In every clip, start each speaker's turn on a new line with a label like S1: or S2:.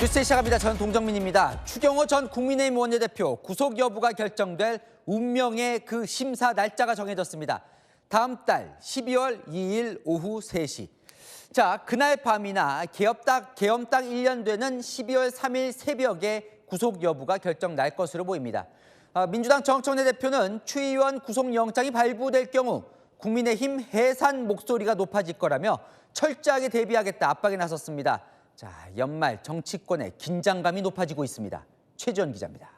S1: 뉴스 시작합니다. 저는 동정민입니다. 추경호 전 국민의힘 원내대표 구속 여부가 결정될 운명의 그 심사 날짜가 정해졌습니다. 다음 달 12월 2일 오후 3시. 자, 그날 밤이나 계엄 딱 1년 되는 12월 3일 새벽에 구속 여부가 결정날 것으로 보입니다. 민주당 정청래 대표는 추 의원 구속영장이 발부될 경우 국민의힘 해산 목소리가 높아질 거라며 철저하게 대비하겠다 압박에 나섰습니다. 자, 연말 정치권의 긴장감이 높아지고 있습니다. 최지원 기자입니다.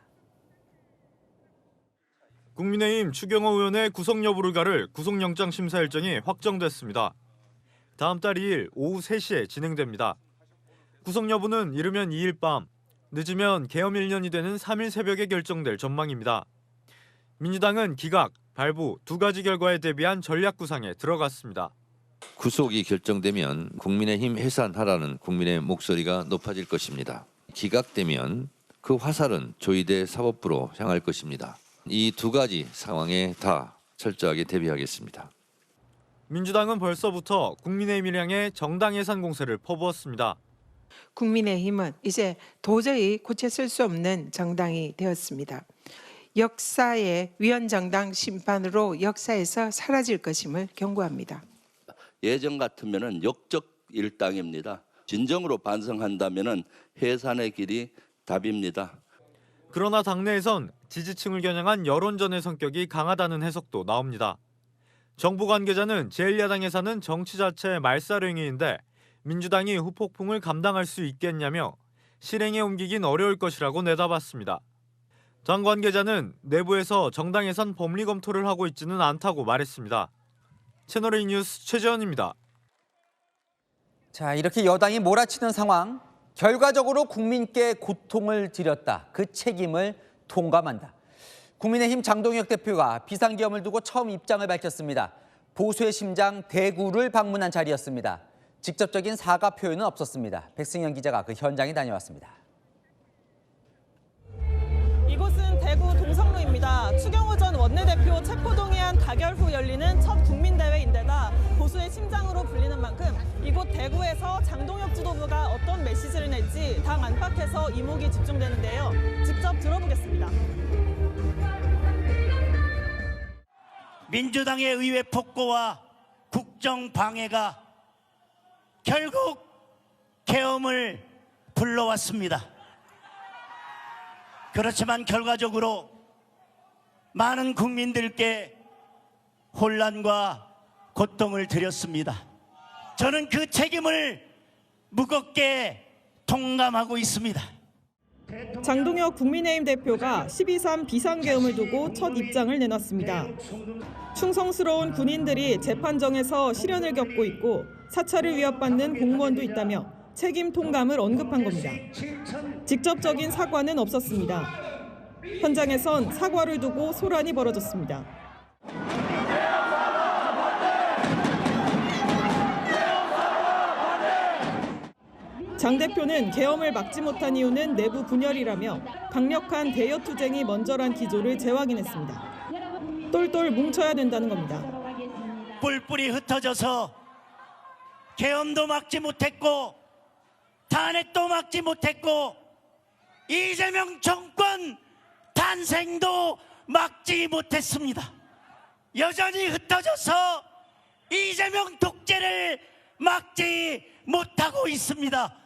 S2: 국민의힘 추경호 의원의 구속 여부를 가를 구속영장 심사 일정이 확정됐습니다. 다음 달 2일 오후 3시에 진행됩니다. 구속 여부는 이르면 2일 밤, 늦으면 계엄 1년이 되는 3일 새벽에 결정될 전망입니다. 민주당은 기각, 발부 두 가지 결과에 대비한 전략 구상에 들어갔습니다.
S3: 구속이 결정되면 국민의힘 해산하라는 국민의 목소리가 높아질 것입니다. 기각되면 그 화살은 조희대 사법부로 향할 것입니다. 이 두 가지 상황에 다 철저하게 대비하겠습니다.
S2: 민주당은 벌써부터 국민의힘을 향해 정당 해산 공세를 퍼부었습니다.
S4: 국민의힘은 이제 도저히 고쳐쓸 수 없는 정당이 되었습니다. 역사의 위헌정당 심판으로 역사에서 사라질 것임을 경고합니다.
S5: 예전 같으면은 역적 일당입니다. 진정으로 반성한다면은 해산의 길이 답입니다.
S2: 그러나 당내에선 지지층을 겨냥한 여론전의 성격이 강하다는 해석도 나옵니다. 정부 관계자는 제1야당 해산은 정치 자체의 말살행위인데 민주당이 후폭풍을 감당할 수 있겠냐며 실행에 옮기긴 어려울 것이라고 내다봤습니다. 당 관계자는 내부에서 정당 해산 법리 검토를 하고 있지는 않다고 말했습니다. 채널A 뉴스 최재원입니다.
S1: 자, 이렇게 여당이 몰아치는 상황, 결과적으로 국민께 고통을 드렸다. 그 책임을 통감한다. 국민의힘 장동혁 대표가 비상계엄을 두고 처음 입장을 밝혔습니다. 보수의 심장 대구를 방문한 자리였습니다. 직접적인 사과 표현은 없었습니다. 백승현 기자가 그 현장에 다녀왔습니다.
S6: 이곳은 대구 동성로입니다. 추경호 전 원내대표 체포동의안 가결 후 열리는 첫 국민대회인데다 보수의 심장으로 불리는 만큼 이곳 대구에서 장동혁 지도부가 어떤 메시지를 낼지 당 안팎에서 이목이 집중되는데요. 직접 들어보겠습니다.
S7: 민주당의 의회 폭거와 국정 방해가 결국 계엄을 불러왔습니다. 그렇지만 결과적으로 많은 국민들께 혼란과 고통을 드렸습니다. 저는 그 책임을 무겁게 통감하고 있습니다.
S6: 장동혁 국민의힘 대표가 12.3 비상계엄을 두고 첫 입장을 내놨습니다. 충성스러운 군인들이 재판정에서 시련을 겪고 있고 사찰을 위협받는 공무원도 있다며 책임 통감을 언급한 겁니다. 직접적인 사과는 없었습니다. 현장에선 사과를 두고 소란이 벌어졌습니다. 장 대표는 계엄을 막지 못한 이유는 내부 분열이라며 강력한 대여 투쟁이 먼저란 기조를 재확인했습니다. 똘똘 뭉쳐야 된다는 겁니다.
S7: 뿔뿔이 흩어져서 계엄도 막지 못했고 탄핵도 막지 못했고 이재명 정권 탄생도 막지 못했습니다. 여전히 흩어져서 이재명 독재를 막지 못하고 있습니다.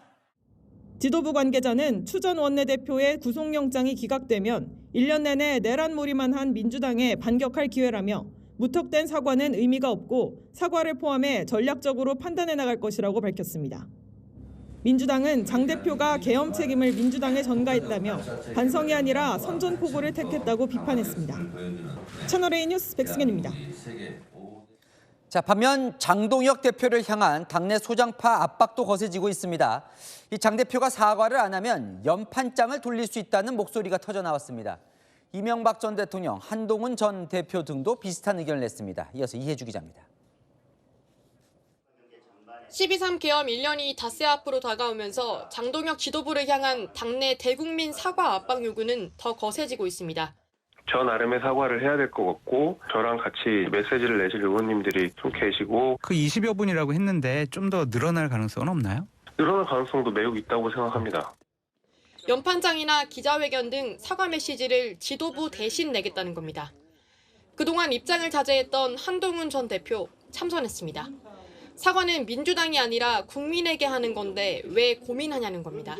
S6: 지도부 관계자는 추 전 원내대표의 구속영장이 기각되면 1년 내내 내란몰이만 한 민주당에 반격할 기회라며 무턱댄 사과는 의미가 없고 사과를 포함해 전략적으로 판단해 나갈 것이라고 밝혔습니다. 민주당은 장 대표가 계엄 책임을 민주당에 전가했다며 반성이 아니라 선전포고를 택했다고 비판했습니다. 채널A 뉴스 백승현입니다.
S1: 자, 반면 장동혁 대표를 향한 당내 소장파 압박도 거세지고 있습니다. 이 장 대표가 사과를 안 하면 연판장을 돌릴 수 있다는 목소리가 터져 나왔습니다. 이명박 전 대통령, 한동훈 전 대표 등도 비슷한 의견을 냈습니다. 이어서 이혜주 기자입니다.
S8: 12.3 계엄 1년이 닷새 앞으로 다가오면서 장동혁 지도부를 향한 당내 대국민 사과 압박 요구는 더 거세지고 있습니다.
S9: 저 나름의 사과를 해야 될 것 같고 저랑 같이 메시지를 내실 의원님들이 좀 계시고
S10: 그 20여 분이라고 했는데 좀 더 늘어날 가능성은 없나요?
S9: 늘어날 가능성도 매우 있다고 생각합니다.
S8: 연판장이나 기자회견 등 사과 메시지를 지도부 대신 내겠다는 겁니다. 그동안 입장을 자제했던 한동훈 전 대표 참선했습니다. 사과는 민주당이 아니라 국민에게 하는 건데 왜 고민하냐는 겁니다.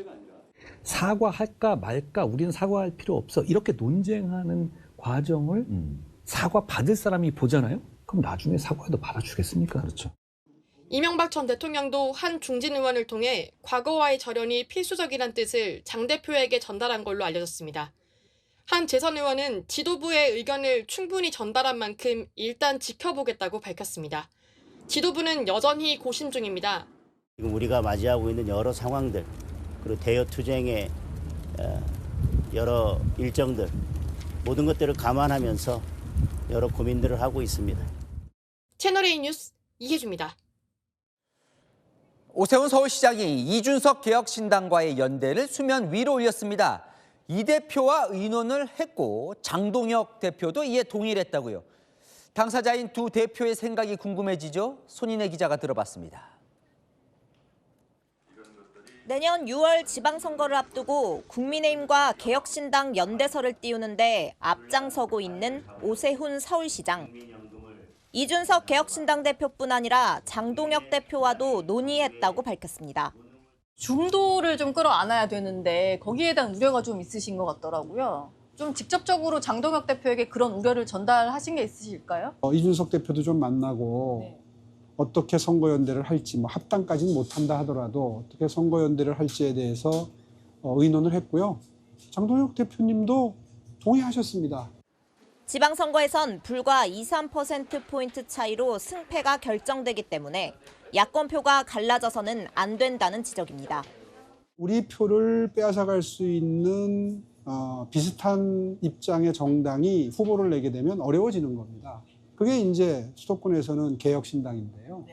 S10: 사과할까 말까 우리는 사과할 필요 없어 이렇게 논쟁하는 과정을 사과 받을 사람이 보잖아요. 그럼 나중에 사과도 받아주겠습니까? 그렇죠.
S8: 이명박 전 대통령도 한 중진 의원을 통해 과거와의 절연이 필수적이란 뜻을 장 대표에게 전달한 걸로 알려졌습니다. 한 재선 의원은 지도부의 의견을 충분히 전달한 만큼 일단 지켜보겠다고 밝혔습니다. 지도부는 여전히 고심 중입니다.
S11: 지금 우리가 맞이하고 있는 여러 상황들, 그리고 대여 투쟁의 여러 일정들, 모든 것들을 감안하면서 여러 고민들을 하고 있습니다.
S8: 채널A 뉴스 이혜주입니다.
S1: 오세훈 서울시장이 이준석 개혁신당과의 연대를 수면 위로 올렸습니다. 이 대표와 의논을 했고 장동혁 대표도 이에 동의를 했다고요. 당사자인 두 대표의 생각이 궁금해지죠? 손인혜 기자가 들어봤습니다.
S12: 내년 6월 지방선거를 앞두고 국민의힘과 개혁신당 연대설을 띄우는데 앞장서고 있는 오세훈 서울시장. 이준석 개혁신당 대표뿐 아니라 장동혁 대표와도 논의했다고 밝혔습니다.
S13: 중도를 좀 끌어안아야 되는데 거기에 대한 우려가 좀 있으신 것 같더라고요. 좀 직접적으로 장동혁 대표에게 그런 우려를 전달하신 게 있으실까요?
S14: 이준석 대표도 좀 만나고 어떻게 선거연대를 할지, 뭐 합당까지는 못한다 하더라도 어떻게 선거연대를 할지에 대해서 의논을 했고요. 장동혁 대표님도 동의하셨습니다.
S12: 지방선거에선 불과 2~3%포인트 차이로 승패가 결정되기 때문에 야권표가 갈라져서는 안 된다는 지적입니다.
S14: 우리 표를 빼앗아갈 수 있는 비슷한 입장의 정당이 후보를 내게 되면 어려워지는 겁니다. 그게 이제 수도권에서는 개혁신당인데요.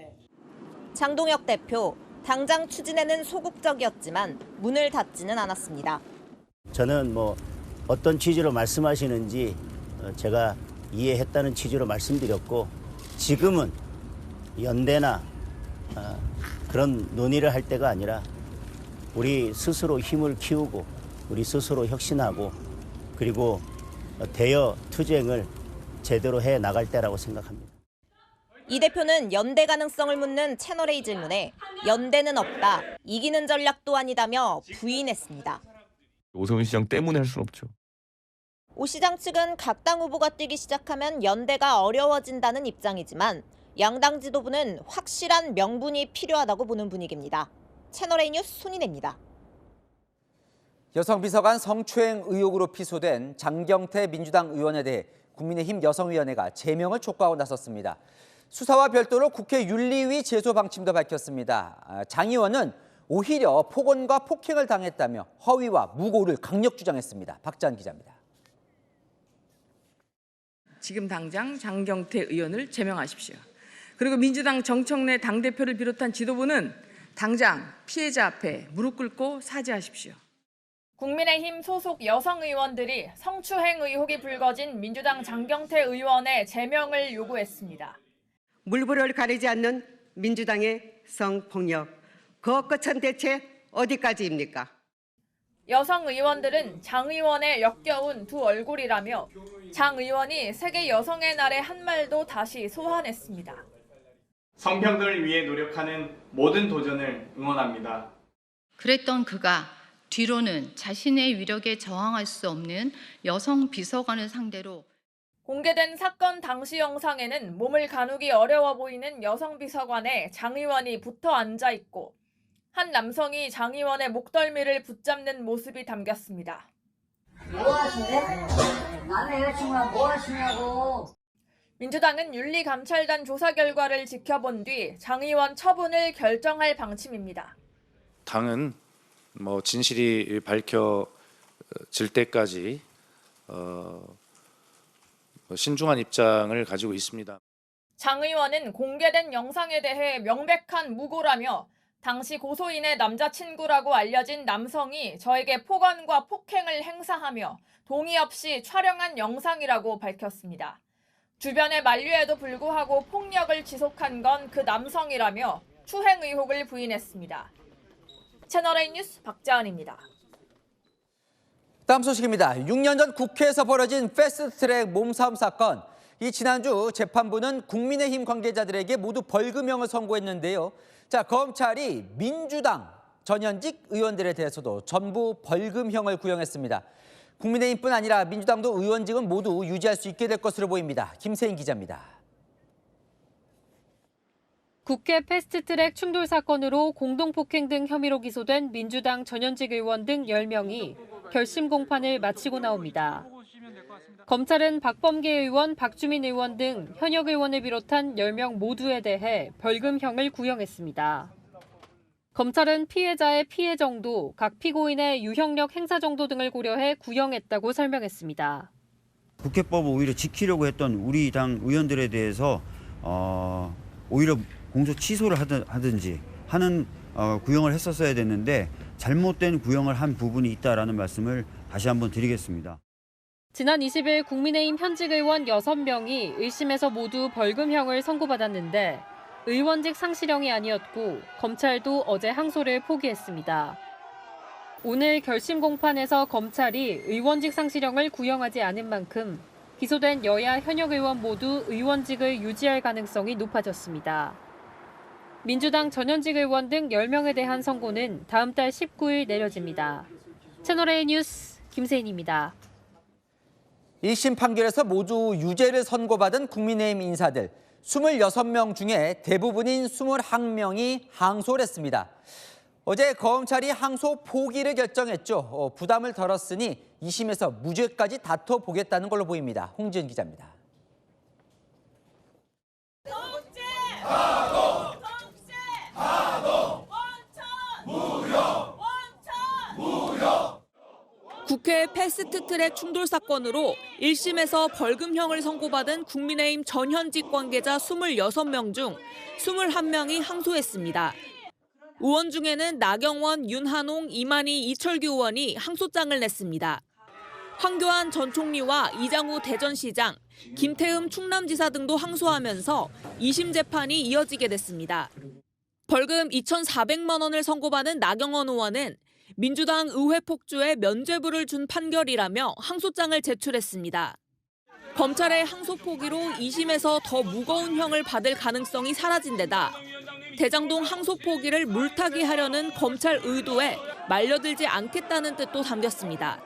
S12: 장동혁 대표, 당장 추진에는 소극적이었지만 문을 닫지는 않았습니다.
S11: 저는 뭐 어떤 취지로 말씀하시는지 제가 이해했다는 취지로 말씀드렸고, 지금은 연대나 그런 논의를 할 때가 아니라 우리 스스로 힘을 키우고 우리 스스로 혁신하고 그리고 대여 투쟁을 제대로 해 나갈 때라고 생각합니다.
S12: 이 대표는 연대 가능성을 묻는 채널A 질문에 연대는 없다, 이기는 전략도 아니다며 부인했습니다.
S15: 오세훈 시장 때문에 할 수는 없죠.
S12: 오 시장 측은 각 당 후보가 뛰기 시작하면 연대가 어려워진다는 입장이지만 양당 지도부는 확실한 명분이 필요하다고 보는 분위기입니다. 채널A 뉴스 손인혜입니다.
S1: 여성 비서관 성추행 의혹으로 피소된 장경태 민주당 의원에 대해 국민의힘 여성위원회가 제명을 촉구하고 나섰습니다. 수사와 별도로 국회 윤리위 제소 방침도 밝혔습니다. 장 의원은 오히려 폭언과 폭행을 당했다며 허위와 무고를 강력 주장했습니다. 박지한 기자입니다.
S16: 지금 당장 장경태 의원을 제명하십시오. 그리고 민주당 정청래 당대표를 비롯한 지도부는 당장 피해자 앞에 무릎 꿇고 사죄하십시오.
S17: 국민의힘 소속 여성 의원들이 성추행 의혹이 불거진 민주당 장경태 의원의 제명을 요구했습니다.
S18: 물불을 가리지 않는 민주당의 성폭력, 그 끝은 대체 어디까지입니까?
S17: 여성 의원들은 장 의원의 역겨운 두 얼굴이라며 장 의원이 세계 여성의 날의 한 말도 다시 소환했습니다.
S19: 성평등을 위해 노력하는 모든 도전을 응원합니다.
S20: 그랬던 그가 뒤로는 자신의 위력에 저항할 수 없는 여성 비서관을 상대로
S17: 공개된 사건 당시 영상에는 몸을 가누기 어려워 보이는 여성 비서관에 장 의원이 붙어 앉아 있고 한 남성이 장 의원의 목덜미를 붙잡는 모습이 담겼습니다.
S21: 뭐 하시네? 남의 여자친구랑 뭐 하시냐고.
S17: 민주당은 윤리감찰단 조사 결과를 지켜본 뒤 장 의원 처분을 결정할 방침입니다.
S22: 당은 진실이 밝혀질 때까지 신중한 입장을 가지고 있습니다.
S17: 장 의원은 공개된 영상에 대해 명백한 무고라며 당시 고소인의 남자친구라고 알려진 남성이 저에게 폭언과 폭행을 행사하며 동의 없이 촬영한 영상이라고 밝혔습니다. 주변의 만류에도 불구하고 폭력을 지속한 건 그 남성이라며 추행 의혹을 부인했습니다. 채널A 뉴스 박자은입니다.
S1: 다음 소식입니다. 6년 전 국회에서 벌어진 패스트트랙 몸싸움 사건. 이 지난주 재판부는 국민의힘 관계자들에게 모두 벌금형을 선고했는데요. 자, 검찰이 민주당 전현직 의원들에 대해서도 전부 벌금형을 구형했습니다. 국민의힘뿐 아니라 민주당도 의원직은 모두 유지할 수 있게 될 것으로 보입니다. 김세인 기자입니다.
S3: 국회 패스트트랙 충돌 사건으로 공동폭행 등 혐의로 기소된 민주당 전현직 의원 등 10명이 결심 공판을 마치고 나옵니다. 검찰은 박범계 의원, 박주민 의원 등 현역 의원을 비롯한 10명 모두에 대해 벌금형을 구형했습니다. 검찰은 피해자의 피해 정도, 각 피고인의 유형력 행사 정도 등을 고려해 구형했다고 설명했습니다.
S4: 국회법을 오히려 지키려고 했던 우리 당 의원들에 대해서 오히려 공소 취소를 하든지 하는 구형을 했었어야 됐는데 잘못된 구형을 한 부분이 있다라는 말씀을 다시 한번 드리겠습니다.
S3: 지난 20일 국민의힘 현직 의원 6명이 1심에서 모두 벌금형을 선고받았는데 의원직 상실형이 아니었고 검찰도 어제 항소를 포기했습니다. 오늘 결심 공판에서 검찰이 의원직 상실형을 구형하지 않은 만큼 기소된 여야 현역 의원 모두 의원직을 유지할 가능성이 높아졌습니다. 민주당 전현직 의원 등 10명에 대한 선고는 다음 달 19일 내려집니다. 채널A 뉴스 김세인입니다.
S1: 1심 판결에서 모두 유죄를 선고받은 국민의힘 인사들 26명 중에 대부분인 21명이 항소를 했습니다. 어제 검찰이 항소 포기를 결정했죠. 부담을 덜었으니 2심에서 무죄까지 다퉈보겠다는 걸로 보입니다. 홍지은 기자입니다.
S23: 국회 패스트트랙 충돌 사건으로 1심에서 벌금형을 선고받은 국민의힘 전현직 관계자 26명 중 21명이 항소했습니다. 의원 중에는 나경원, 윤한홍, 이만희, 이철규 의원이 항소장을 냈습니다. 황교안 전 총리와 이장우 대전시장, 김태흠 충남지사 등도 항소하면서 2심 재판이 이어지게 됐습니다. 벌금 2,400만 원을 선고받은 나경원 의원은 민주당 의회 폭주에 면죄부를 준 판결이라며 항소장을 제출했습니다. 검찰의 항소 포기로 2심에서 더 무거운 형을 받을 가능성이 사라진 데다 대장동 항소 포기를 물타기 하려는 검찰 의도에 말려들지 않겠다는 뜻도 담겼습니다.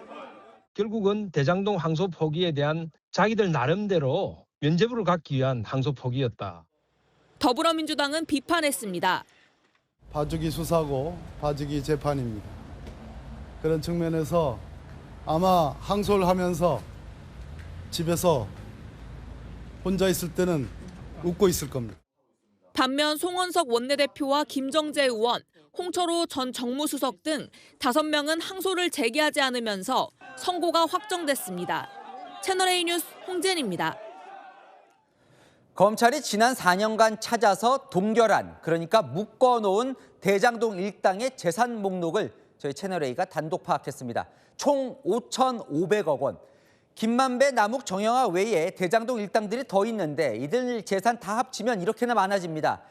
S24: 결국은 대장동 항소 포기에 대한 자기들 나름대로 면죄부를 갖기 위한 항소 포기였다.
S23: 더불어민주당은 비판했습니다.
S25: 봐주기 수사고 봐주기 재판입니다. 그런 측면에서 아마 항소를 하면서 집에서 혼자 있을 때는 웃고 있을 겁니다.
S23: 반면 송원석 원내대표와 김정재 의원, 홍철호 전 정무수석 등 5명은 항소를 제기하지 않으면서 선고가 확정됐습니다. 채널A 뉴스 홍진입니다.
S1: 검찰이 지난 4년간 찾아서 동결한, 그러니까 묶어놓은 대장동 일당의 재산 목록을 저희 채널A가 단독 파악했습니다. 총 5,500억 원. 김만배, 남욱, 정영아 외에 대장동 일당들이 더 있는데 이들 재산 다 합치면 이렇게나 많아집니다.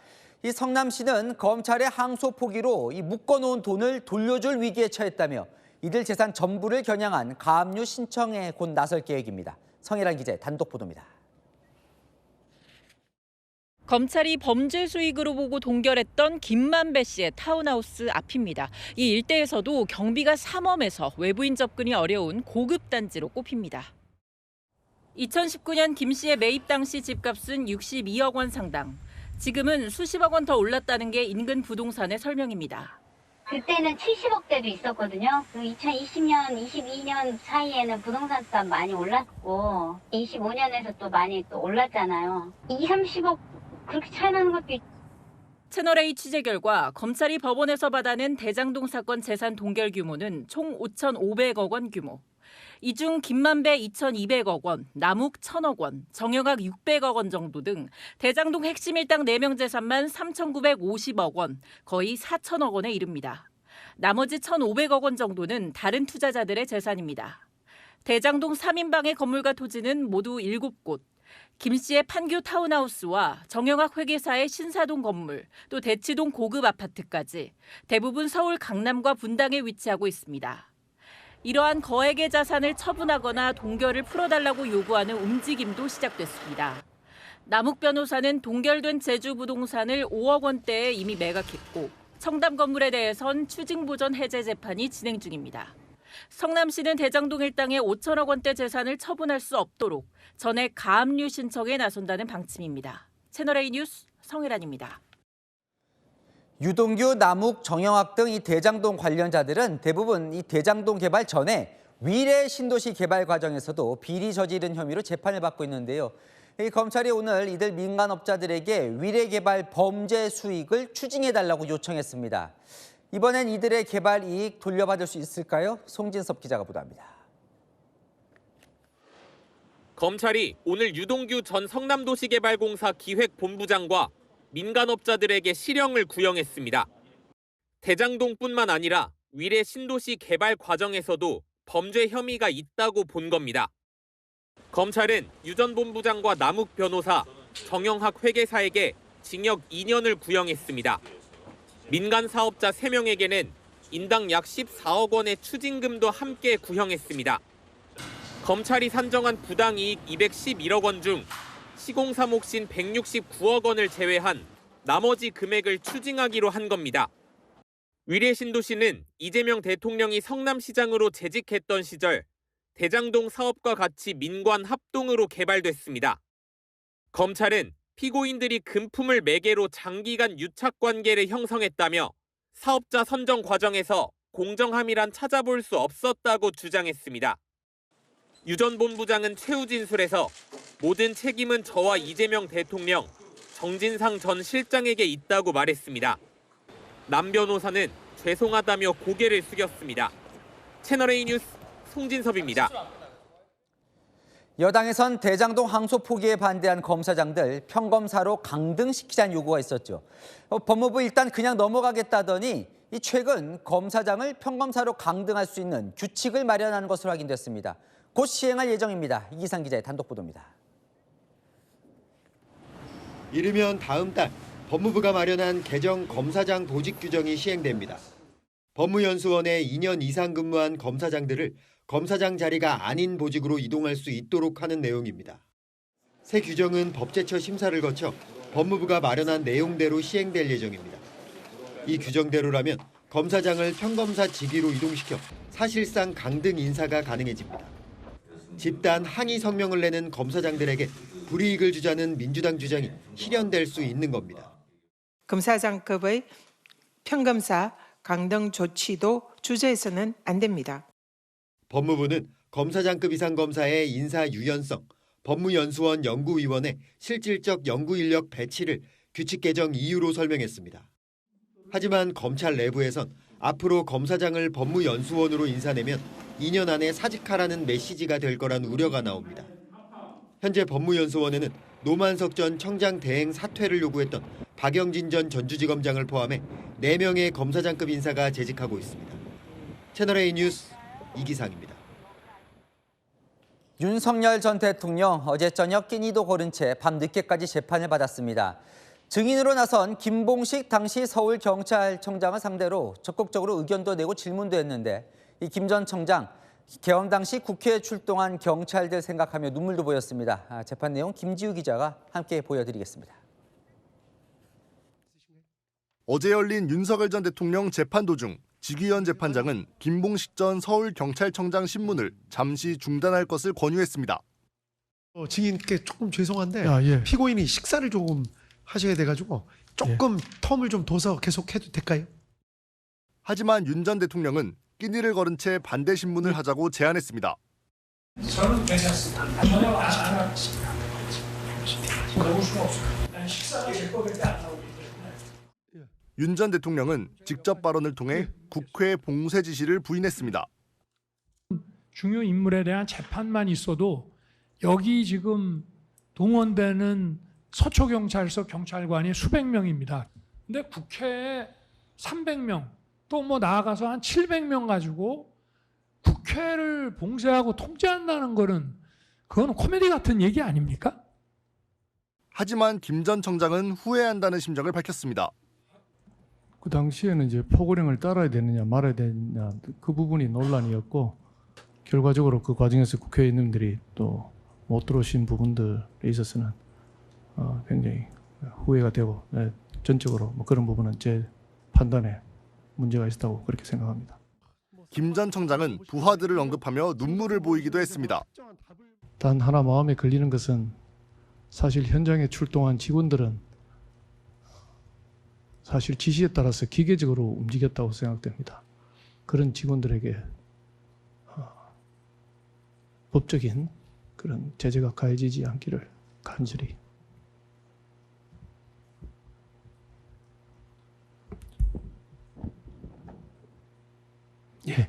S1: 이 성남시는 검찰의 항소 포기로 이 묶어놓은 돈을 돌려줄 위기에 처했다며 이들 재산 전부를 겨냥한 가압류 신청에 곧 나설 계획입니다. 성혜란 기자의 단독 보도입니다.
S26: 검찰이 범죄 수익으로 보고 동결했던 김만배 씨의 타운하우스 앞입니다. 이 일대에서도 경비가 삼엄해서 외부인 접근이 어려운 고급 단지로 꼽힙니다. 2019년 김 씨의 매입 당시 집값은 62억 원 상당. 지금은 수십억 원 더 올랐다는 게 인근 부동산의 설명입니다.
S27: 그때는 70억대도 있었거든요. 그 2020년, 22년 사이에는 부동산 값 많이 올랐고 25년에서 또 많이 또 올랐잖아요. 20, 30억 그렇게 차이 나는 것도 있죠.
S26: 채널A 취재 결과 검찰이 법원에서 받아낸 대장동 사건 재산 동결 규모는 총 5,500억 원 규모. 이 중 김만배 2,200억 원, 남욱 1,000억 원, 정영학 600억 원 정도 등 대장동 핵심 일당 4명 재산만 3,950억 원, 거의 4,000억 원에 이릅니다. 나머지 1,500억 원 정도는 다른 투자자들의 재산입니다. 대장동 3인방의 건물과 토지는 모두 7곳. 김 씨의 판교 타운하우스와 정영학 회계사의 신사동 건물, 또 대치동 고급 아파트까지 대부분 서울 강남과 분당에 위치하고 있습니다. 이러한 거액의 자산을 처분하거나 동결을 풀어달라고 요구하는 움직임도 시작됐습니다. 남욱 변호사는 동결된 제주부동산을 5억 원대에 이미 매각했고 청담 건물에 대해선 추징보전 해제 재판이 진행 중입니다. 성남시는 대장동 일당의 5천억 원대 재산을 처분할 수 없도록 전액 가압류 신청에 나선다는 방침입니다. 채널A 뉴스 성혜란입니다.
S1: 유동규, 남욱, 정영학 등 이 대장동 관련자들은 대부분 이 대장동 개발 전에 위례 신도시 개발 과정에서도 비리 저지른 혐의로 재판을 받고 있는데요. 이 검찰이 오늘 이들 민간업자들에게 위례 개발 범죄 수익을 추징해달라고 요청했습니다. 이번엔 이들의 개발 이익 돌려받을 수 있을까요? 송진섭 기자가 보도합니다.
S2: 검찰이 오늘 유동규 전 성남도시개발공사 기획본부장과 민간업자들에게 실형을 구형했습니다. 대장동뿐만 아니라 위례 신도시 개발 과정에서도 범죄 혐의가 있다고 본 겁니다. 검찰은 유 전 본부장과 남욱 변호사, 정영학 회계사에게 징역 2년을 구형했습니다. 민간 사업자 3명에게는 인당 약 14억 원의 추징금도 함께 구형했습니다. 검찰이 산정한 부당이익 211억 원 중 시공사 몫인 169억 원을 제외한 나머지 금액을 추징하기로 한 겁니다. 위례 신도시는 이재명 대통령이 성남시장으로 재직했던 시절 대장동 사업과 같이 민관 합동으로 개발됐습니다. 검찰은 피고인들이 금품을 매개로 장기간 유착 관계를 형성했다며 사업자 선정 과정에서 공정함이란 찾아볼 수 없었다고 주장했습니다. 유 전 본부장은 최후 진술에서 모든 책임은 저와 이재명 대통령, 정진상 전 실장에게 있다고 말했습니다. 남 변호사는 죄송하다며 고개를 숙였습니다. 채널A 뉴스 송진섭입니다.
S1: 여당에선 대장동 항소 포기에 반대한 검사장들 평검사로 강등시키자는 요구가 있었죠. 법무부 일단 그냥 넘어가겠다더니 최근 검사장을 평검사로 강등할 수 있는 규칙을 마련하는 것으로 확인됐습니다. 곧 시행할 예정입니다. 이기상 기자의 단독 보도입니다.
S5: 이르면 다음 달 법무부가 마련한 개정 검사장 보직 규정이 시행됩니다. 법무연수원에 2년 이상 근무한 검사장들을 검사장 자리가 아닌 보직으로 이동할 수 있도록 하는 내용입니다. 새 규정은 법제처 심사를 거쳐 법무부가 마련한 내용대로 시행될 예정입니다. 이 규정대로라면 검사장을 평검사 직위로 이동시켜 사실상 강등 인사가 가능해집니다. 집단 항의 성명을 내는 검사장들에게 불이익을 주자는 민주당 주장이 실현될 수 있는 겁니다.
S6: 검사장급의 평검사 강등 조치도 주저해서는 안 됩니다.
S5: 법무부는 검사장급 이상 검사의 인사 유연성, 법무연수원 연구위원회 실질적 연구 인력 배치를 규칙 개정 이유로 설명했습니다. 하지만 검찰 내부에선 앞으로 검사장을 법무연수원으로 인사내면 2년 안에 사직하라는 메시지가 될 거란 우려가 나옵니다. 현재 법무연수원에는 노만석 전 청장 대행 사퇴를 요구했던 박영진 전 전주지검장을 포함해 4명의 검사장급 인사가 재직하고 있습니다. 채널A 뉴스 이기상입니다.
S1: 윤석열 전 대통령 어제 저녁 끼니도 거른 채 밤늦게까지 재판을 받았습니다. 증인으로 나선 김봉식 당시 서울경찰청장을 상대로 적극적으로 의견도 내고 질문도 했는데 이 김 전 청장 개헌 당시 국회에 출동한 경찰들 생각하며 눈물도 보였습니다. 재판 내용 김지우 기자가 함께 보여드리겠습니다.
S7: 어제 열린 윤석열 전 대통령 재판 도중 지기현 재판장은 김봉식 전 서울경찰청장 신문을 잠시 중단할 것을 권유했습니다.
S8: 증인께 조금 죄송한데 피고인이 식사를 조금 하셔야 돼가지고 조금 텀을 좀 둬서 계속해도 될까요?
S7: 하지만 윤 전 대통령은 끼니를 거른 채 반대 신문을 하자고 제안했습니다.
S9: 저는 괜찮습니다. 전혀 안 하겠습니다. 먹을 수가 없어요. 식사가 제 거밖에 안 나오기 때문에.
S7: 윤 전 대통령은 직접 발언을 통해 국회 봉쇄 지시를 부인했습니다.
S9: 중요 인물에 대한 재판만 있어도 여기 지금 동원되는 서초경찰서 경찰관이 수백 명입니다. 근데 국회에 300명, 또 뭐 나아가서 한 700명 가지고 국회를 봉쇄하고 통제한다는 거는 그건 코미디 같은 얘기 아닙니까?
S7: 하지만 김 전 청장은 후회한다는 심정을 밝혔습니다.
S8: 그 당시에는 이제 포고령을 따라야 되느냐 말아야 되느냐 그 부분이 논란이었고
S10: 결과적으로 그 과정에서 국회의원님들이 또 못 들어오신 부분들에 있어서는 굉장히 후회가 되고 전적으로 뭐 그런 부분은 제 판단에 문제가 있었다고 그렇게 생각합니다.
S7: 김 전 청장은 부하들을 언급하며 눈물을 보이기도 했습니다.
S10: 단 하나 마음에 걸리는 것은 사실 현장에 출동한 직원들은 사실 지시에 따라서 기계적으로 움직였다고 생각됩니다. 그런 직원들에게 법적인 그런 제재가 가해지지 않기를 간절히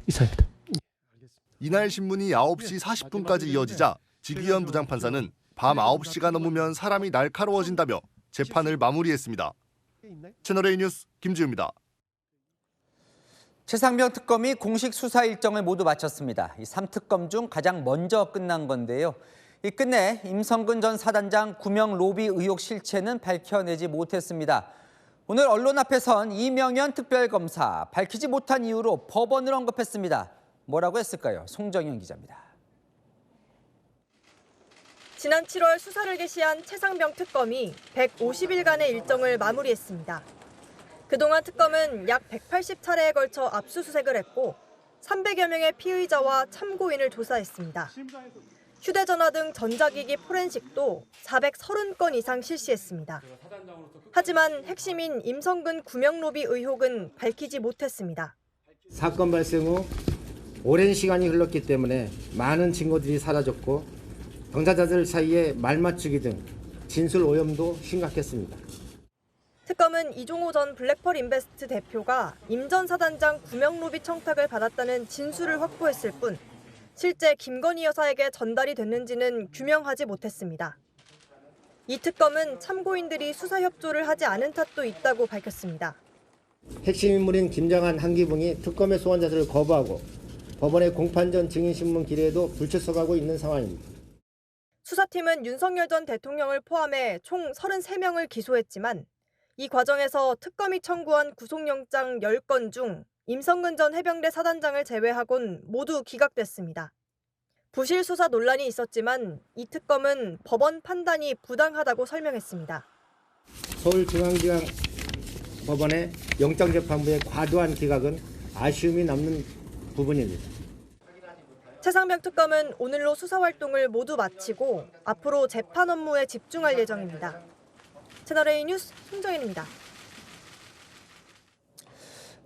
S10: 이상입니다.
S7: 이날 신문이 9시 40분까지 이어지자 지기현 부장판사는 밤 9시가 넘으면 사람이 날카로워진다며 재판을 마무리했습니다. 채널A 뉴스 김지우입니다.
S1: 최상병 특검이 공식 수사 일정을 모두 마쳤습니다. 이 3특검 중 가장 먼저 끝난 건데요. 이 끝내 임성근 전 사단장 구명 로비 의혹 실체는 밝혀내지 못했습니다. 오늘 언론 앞에 선 이명현 특별검사, 밝히지 못한 이유로 법원을 언급했습니다. 뭐라고 했을까요? 송정현 기자입니다.
S11: 지난 7월 수사를 개시한 최상병 특검이 150일간의 일정을 마무리했습니다. 그동안 특검은 약 180차례에 걸쳐 압수수색을 했고 300여 명의 피의자와 참고인을 조사했습니다. 휴대전화 등 전자기기 포렌식도 430건 이상 실시했습니다. 하지만 핵심인 임성근 구명로비 의혹은 밝히지 못했습니다.
S12: 사건 발생 후 오랜 시간이 흘렀기 때문에 많은 증거들이 사라졌고 당사자들 사이에 말맞추기 등 진술 오염도 심각했습니다.
S11: 특검은 이종호 전 블랙펄 인베스트 대표가 임 전 사단장 구명로비 청탁을 받았다는 진술을 확보했을 뿐 실제 김건희 여사에게 전달이 됐는지는 규명하지 못했습니다. 이 특검은 참고인들이 수사 협조를 하지 않은 탓도 있다고 밝혔습니다.
S12: 핵심 인물인 김장한 한기붕이 특검의 소환 자세를 거부하고 법원의 공판 전 증인신문 기뢰에도 불출석하고 있는 상황입니다.
S11: 수사팀은 윤석열 전 대통령을 포함해 총 33명을 기소했지만 이 과정에서 특검이 청구한 구속영장 10건 중 임성근 전 해병대 사단장을 제외하곤 모두 기각됐습니다. 부실 수사 논란이 있었지만 이 특검은 법원 판단이 부당하다고 설명했습니다.
S12: 서울중앙지방법원의 영장재판부의 과도한 기각은 아쉬움이 남는 부분입니다.
S11: 최상병 특검은 오늘로 수사 활동을 모두 마치고 앞으로 재판 업무에 집중할 예정입니다. 채널A 뉴스 송정현입니다.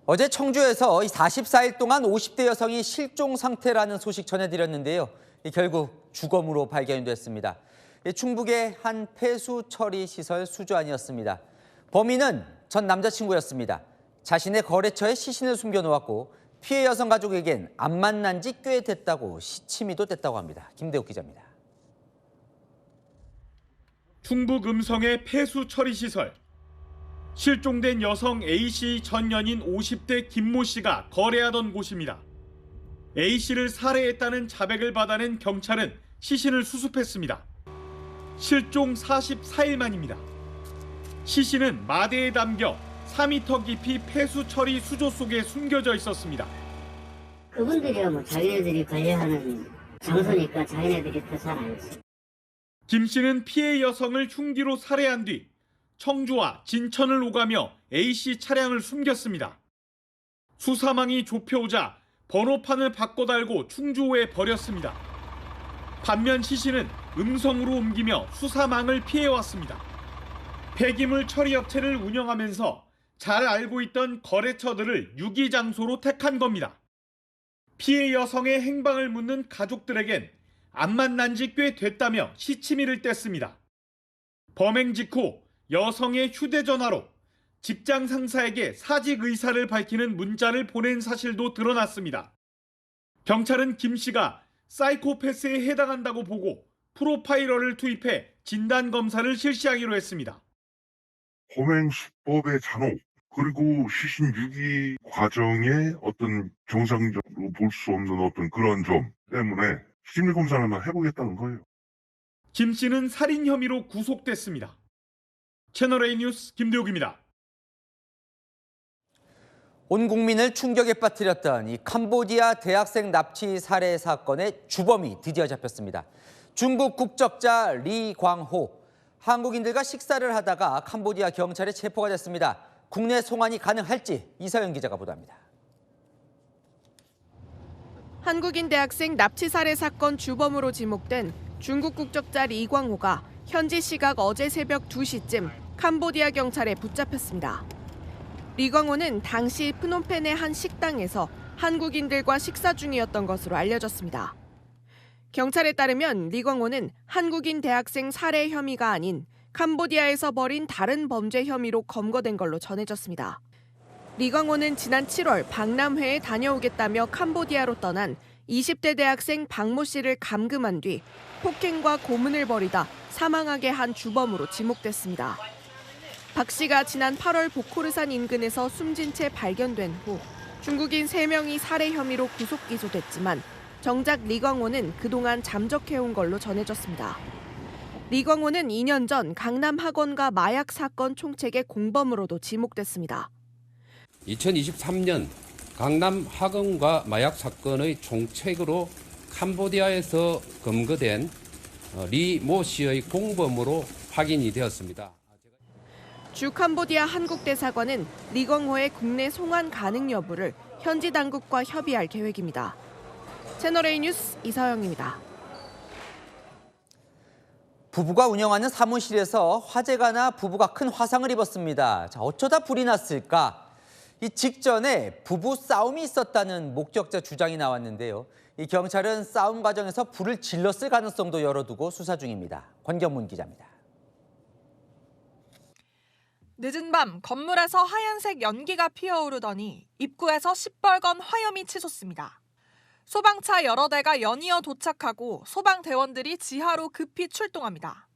S1: 어제 청주에서 44일 동안 50대 여성이 실종 상태라는 소식 전해드렸는데요. 결국 주검으로 발견이 됐습니다. 충북의 한 폐수 처리 시설 수조안이었습니다. 범인은 전 남자친구였습니다. 자신의 거래처에 시신을 숨겨놓았고 피해 여성 가족에겐 안 만난 지 꽤 됐다고 시치미도 됐다고 합니다. 김대욱 기자입니다.
S13: 충북 음성의 폐수 처리 시설. 실종된 여성 A씨 전 연인 50대 김모 씨가 거래하던 곳입니다. A씨를 살해했다는 자백을 받아낸 경찰은 시신을 수습했습니다. 실종 44일 만입니다. 시신은 마대에 담겨 4m 깊이 폐수 처리 수조 속에 숨겨져 있었습니다.
S21: 그분들이야 뭐 자기네들이 관리하는 장소니까 자기네들이 더 잘 알지.
S13: 김 씨는 피해 여성을 흉기로 살해한 뒤 청주와 진천을 오가며 A씨 차량을 숨겼습니다. 수사망이 좁혀오자 번호판을 바꿔 달고 충주호에 버렸습니다. 반면 시신은 음성으로 옮기며 수사망을 피해왔습니다. 폐기물 처리 업체를 운영하면서 잘 알고 있던 거래처들을 유기 장소로 택한 겁니다. 피해 여성의 행방을 묻는 가족들에겐 안 만난 지 꽤 됐다며 시치미를 뗐습니다. 범행 직후 여성의 휴대전화로 직장 상사에게 사직 의사를 밝히는 문자를 보낸 사실도 드러났습니다. 경찰은 김 씨가 사이코패스에 해당한다고 보고 프로파일러를 투입해 진단검사를 실시하기로 했습니다.
S14: 범행 수법의 잔혹, 그리고 시신 유기 과정의 어떤 정상적으로 볼 수 없는 어떤 그런 점 때문에 심리검사를 한번 해보겠다는 거예요.
S13: 김 씨는 살인 혐의로 구속됐습니다. 채널A 뉴스 김대욱입니다.
S1: 온 국민을 충격에 빠뜨렸던 이 캄보디아 대학생 납치 살해 사건의 주범이 드디어 잡혔습니다. 중국 국적자 리광호. 한국인들과 식사를 하다가 캄보디아 경찰에 체포가 됐습니다. 국내 송환이 가능할지 이서영 기자가 보도합니다.
S15: 한국인 대학생 납치 살해 사건 주범으로 지목된 중국 국적자 리광호가 현지 시각 어제 새벽 2시쯤 캄보디아 경찰에 붙잡혔습니다. 리광호는 당시 프놈펜의 한 식당에서 한국인들과 식사 중이었던 것으로 알려졌습니다. 경찰에 따르면 리광호는 한국인 대학생 살해 혐의가 아닌 캄보디아에서 벌인 다른 범죄 혐의로 검거된 걸로 전해졌습니다. 리광호는 지난 7월 박람회에 다녀오겠다며 캄보디아로 떠난 20대 대학생 박모 씨를 감금한 뒤 폭행과 고문을 벌이다 사망하게 한 주범으로 지목됐습니다. 박 씨가 지난 8월 보코르산 인근에서 숨진 채 발견된 후 중국인 3명이 살해 혐의로 구속 기소됐지만 정작 리광호는 그동안 잠적해온 걸로 전해졌습니다. 리광호는 2년 전 강남 학원가 마약 사건 총책의 공범으로도 지목됐습니다.
S16: 2023년 강남 학원가 마약 사건의 총책으로 캄보디아에서 검거된 리 모 씨의 공범으로 확인이 되었습니다.
S15: 주 캄보디아 한국대사관은 리광호의 국내 송환 가능 여부를 현지 당국과 협의할 계획입니다. 채널A 뉴스 이서영입니다.
S1: 부부가 운영하는 사무실에서 화재가 나 부부가 큰 화상을 입었습니다. 자, 어쩌다 불이 났을까? 이 직전에 부부 싸움이 있었다는 목격자 주장이 나왔는데요. 이 경찰은 싸움 과정에서 불을 질렀을 가능성도 열어두고 수사 중입니다. 권경문 기자입니다.
S17: 늦은 밤 건물에서 하얀색 연기가 피어오르더니 입구에서 시뻘건 화염이 치솟습니다. 소방차 여러 대가 연이어 도착하고 소방대원들이 지하로 급히 출동합니다.